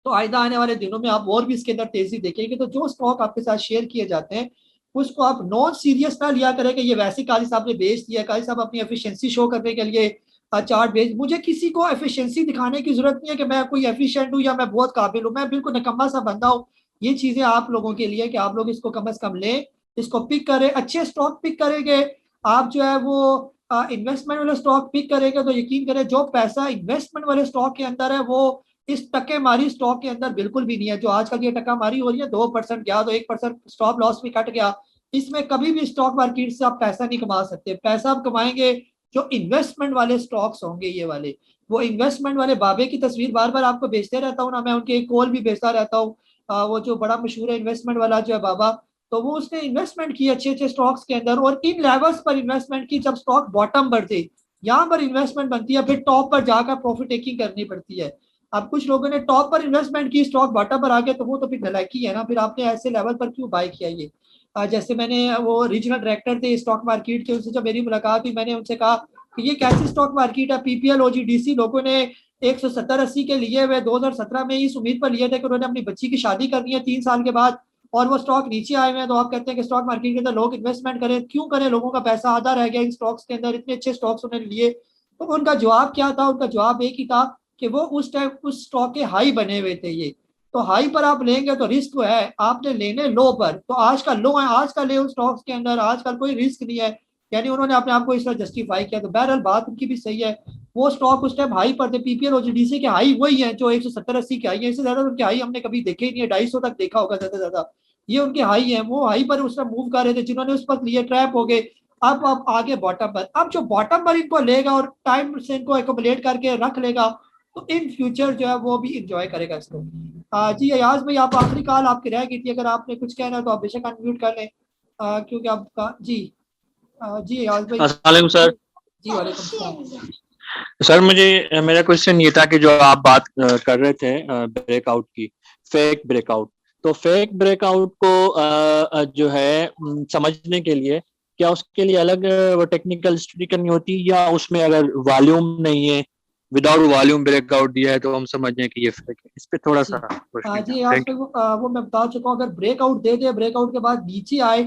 तो आइंदा आने वाले दिनों में आप और भी इसके अंदर तेजी देखेंगे। तो जो स्टॉक आपके साथ शेयर किए जाते हैं उसको आप नॉन सीरियस ना लिया करें कि ये वैसे काजी साहब ने बेच दिया, काजी साहब अपनी एफिशिएंसी शो करने के लिए चार्ट बेच। मुझे किसी को एफिशिएंसी दिखाने की जरूरत नहीं है कि मैं कोई एफिशिएंट हूँ या मैं बहुत काबिल हूँ, मैं बिल्कुल निकम्मा सा बंदा हूँ। ये चीजें आप लोगों के लिए कि आप लोग इसको कम से कम लें, इसको पिक करें, अच्छे स्टॉक पिक करेंगे आप जो है वो इन्वेस्टमेंट वाले स्टॉक पिक करेंगे तो यकीन करें जो पैसा इन्वेस्टमेंट वाले स्टॉक के अंदर है वो इस टके मारी स्टॉक के अंदर बिल्कुल भी नहीं है। जो आजकल ये टका मारी हो रही है, 2% गया तो 1% स्टॉप लॉस भी कट गया, इसमें कभी भी स्टॉक मार्केट से आप पैसा नहीं कमा सकते। पैसा आप कमाएंगे जो इन्वेस्टमेंट वाले स्टॉक्स होंगे, ये वाले, वो इन्वेस्टमेंट वाले बाबे की तस्वीर बार बार आपको भेजते रहता हूँ ना, मैं उनके कॉल भी भेजता रहता हूँ। वो जो बड़ा मशहूर है इन्वेस्टमेंट वाला जो है बाबा, तो वो उसने इन्वेस्टमेंट की अच्छे अच्छे स्टॉक्स के अंदर और इन लेवल्स पर इन्वेस्टमेंट की जब स्टॉक बॉटम पर थे। यहाँ पर इन्वेस्टमेंट बनती है, फिर टॉप पर जाकर प्रॉफिट टेकिंग करनी पड़ती है। अब कुछ लोगों ने टॉप पर इन्वेस्टमेंट की, स्टॉक बॉटम पर आ गया, तो वो तो फिर नलायकी है ना, फिर आपने ऐसे लेवल पर क्यों बाय किया ये। जैसे मैंने वो रीजनल डायरेक्टर थे स्टॉक मार्केट के, उनसे जब मेरी मुलाकात हुई मैंने उनसे कहा कि ये कैसी स्टॉक मार्केट है, पीपीएल ओजीडीसी लोगों ने 170-80 के लिए हुए 2017 में इस उम्मीद पर लिए थे कि उन्होंने अपनी बच्ची की शादी करनी है 3 साल के बाद, और वो स्टॉक नीचे आए हुए हैं। तो आप कहते हैं कि स्टॉक मार्केट के अंदर लोग इन्वेस्टमेंट करें, क्यों करें, लोगों का पैसा आधा रह गया इन स्टॉक्स के अंदर, इतने अच्छे स्टॉक्स उन्होंने लिए। तो उनका जवाब क्या था, उनका जवाब एक ही था कि वो उस टाइम उस स्टॉक के हाई बने हुए थे। ये तो हाई पर आप लेंगे तो रिस्क है, आपने लेने लो पर, तो आज का लो है, आज का ले उन स्टॉक्स के अंदर, आजकल कोई रिस्क नहीं है, यानी उन्होंने अपने आप को इस तरह जस्टिफाई किया। तो बहरहाल बात उनकी भी सही है, वो स्टॉक उस टाइम हाई पर थे, पीपीएल ओजीडीसी के हाई वही है जो 170-80 के हाई है, इससे ज्यादा उनके हाई हमने कभी देखे ही नहीं है, 250 तक देखा होगा ज्यादा ज्यादा, ये उनके हाई है। वो हाई पर उस टाइम मूव कर रहे थे, जिन्होंने उस पर लिए ट्रैप हो गए। अब आगे बॉटम पर, अब जो बॉटम पर इनको लेगा और टाइम से इनको एक्युमुलेट करके रख लेगा तो इन फ्यूचर जो है वो भी इंजॉय करेगा इसको। जी अयाज भाई, आप आखिरी कॉल आपकी रह गई थी, अगर आपने कुछ कहना है तो आप बेशक अनम्यूट कर लें, क्योंकि आपका जी जी अयाज भाई। अस्सलाम वालेकुम सर। जी वालेकुम सलाम। सर मुझे मेरा क्वेश्चन ये था कि जो आप बात कर रहे थे ब्रेकआउट की, फेक ब्रेकआउट, तो फेक ब्रेकआउट को जो है समझने के लिए क्या उसके लिए अलग वो टेक्निकल स्टडी करनी होती है, या उसमें अगर वॉल्यूम नहीं है, विदाउट वॉल्यूम ब्रेकआउट दिया है तो हम समझें कि ये फेक है? इस पे थोड़ा सा जी आज वो मैं बता चुका हूँ, अगर ब्रेकआउट दे दे, ब्रेकआउट के बाद नीचे आए,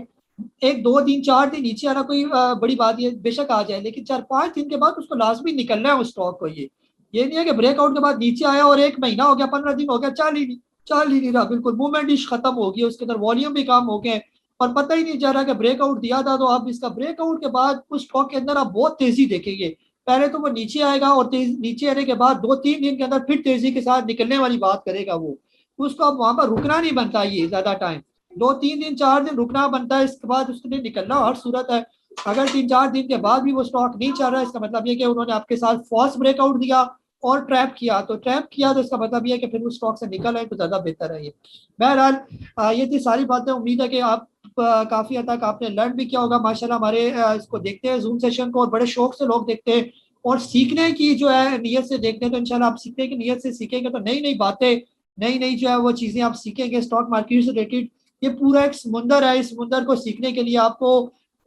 1 2 दिन 4 दिन नीचे आना कोई बड़ी बात है, बेशक आ जाए, लेकिन 4-5 दिन के बाद उसको लाजमी निकलना है उस स्टॉक को। ये नहीं है कि ब्रेकआउट के बाद नीचे आया और 1 महीना हो गया, 15 दिन हो गया, चाल ही नहीं रहा, बिल्कुल मूवमेंट ही खत्म हो गई, उसके अंदर वॉल्यूम भी कम हो गए और पता ही नहीं चल रहा कि ब्रेकआउट दिया था। तो आप इसका ब्रेकआउट के बाद उस स्टॉक के अंदर आप बहुत तेजी देखेंगे, पहले तो वो नीचे आएगा और नीचे आने के बाद 2-3 दिन के अंदर फिर तेजी के साथ निकलने वाली बात करेगा वो, उसको अब वहां पर रुकना नहीं बनता, ये ज्यादा टाइम 2-3 दिन 4 दिन रुकना बनता है, इसके बाद उसने निकलना हर सूरत है। अगर 3-4 दिन के बाद भी वो स्टॉक नहीं चल रहा है, इसका मतलब ये कि उन्होंने आपके साथ फॉल्स ब्रेकआउट दिया और ट्रैप किया, तो इसका मतलब ये है कि फिर उस स्टॉक से निकल आए तो ज्यादा बेहतर है। ये बहरहाल ये थी सारी बातें, उम्मीद है कि आप काफी हद तक आपने लर्न भी किया होगा। माशाल्लाह हमारे इसको देखते हैं जूम सेशन को और बड़े शौक से लोग देखते हैं और सीखने की जो है नीयत से देखते हैं, तो इंशाल्लाह आप सीखने की नीयत से सीखेंगे तो नई नई बातें, नई जो है वो चीजें आप सीखेंगे स्टॉक मार्केट से रिलेटेड। ये पूरा एक समुंदर है, इस समुंदर को सीखने के लिए आपको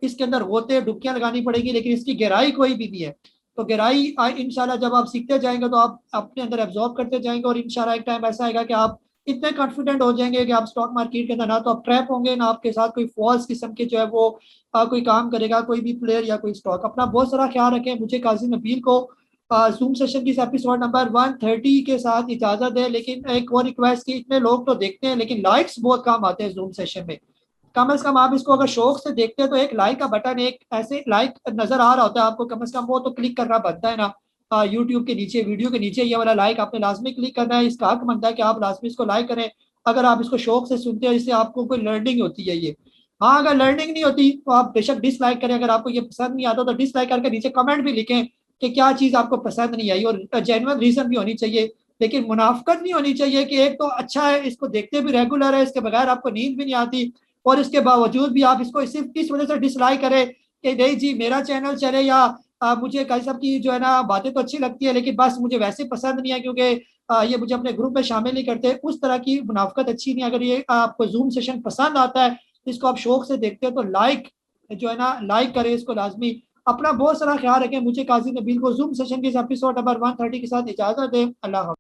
इसके अंदर होते डुबकियां लगानी पड़ेगी, लेकिन इसकी गहराई कोई भी नहीं है। तो गहराई इंशाल्लाह जब आप सीखते जाएंगे तो आप अपने अंदर एब्जॉर्ब करते जाएंगे और इंशाल्लाह एक टाइम ऐसा आएगा कि आप इतने कॉन्फिडेंट हो जाएंगे कि आप स्टॉक मार्केट के अंदर ना तो आप ट्रैप होंगे ना आपके साथ कोई फॉल्स किस्म के जो है वो कोई काम करेगा, कोई भी प्लेयर या कोई स्टॉक। अपना बहुत सारा ख्याल रखें। मुझे काजी नबील को जूम सेशन की एपिसोड नंबर 130 के साथ इजाजत है, लेकिन एक और रिक्वेस्ट की, इतने लोग तो देखते हैं लेकिन लाइक्स बहुत कम आते हैं जूम सेशन में। कम से कम आप इसको अगर शौक से देखते हैं तो एक लाइक का बटन, एक ऐसे लाइक नजर आ रहा होता है आपको, कम से कम वो तो क्लिक करना बनता है ना। यूट्यूब के नीचे, वीडियो के नीचे ये वाला लाइक आपने लाजमी क्लिक करना है। इसका हक बनता है कि आप लाजमी इसको लाइक करें अगर आप इसको शौक से सुनते हैं, इससे आपको कोई लर्निंग होती है ये। हाँ, अगर लर्निंग नहीं होती तो आप बेशक डिसलाइक करें। अगर आपको ये पसंद नहीं आता तो डिसलाइक करके नीचे कमेंट भी लिखें कि क्या चीज़ आपको पसंद नहीं आई, और जेन्युइन रीजन भी होनी चाहिए। लेकिन मुनाफकत नहीं होनी चाहिए कि एक तो अच्छा है, इसको देखते भी रेगुलर है, इसके बगैर आपको नींद भी नहीं आती, और इसके बावजूद भी आप इसको सिर्फ इस वजह से डिसलाइक करें कि नहीं जी मेरा चैनल चले, या मुझे कई सब की जो है ना बातें तो अच्छी लगती है लेकिन बस मुझे वैसे पसंद नहीं है क्योंकि ये मुझे अपने ग्रुप में शामिल नहीं करते। उस तरह की मुनाफकत अच्छी नहीं। अगर ये आपको जूम सेशन पसंद आता है, इसको आप शौक से देखते हो तो लाइक जो है ना लाइक करें इसको लाजमी। अपना बहुत सारा ख्याल रखें। मुझे काजी नबील को जूम सेशन के एपिसोड नंबर 130 के साथ इजाजत दें। अल्लाह हाफ़िज़।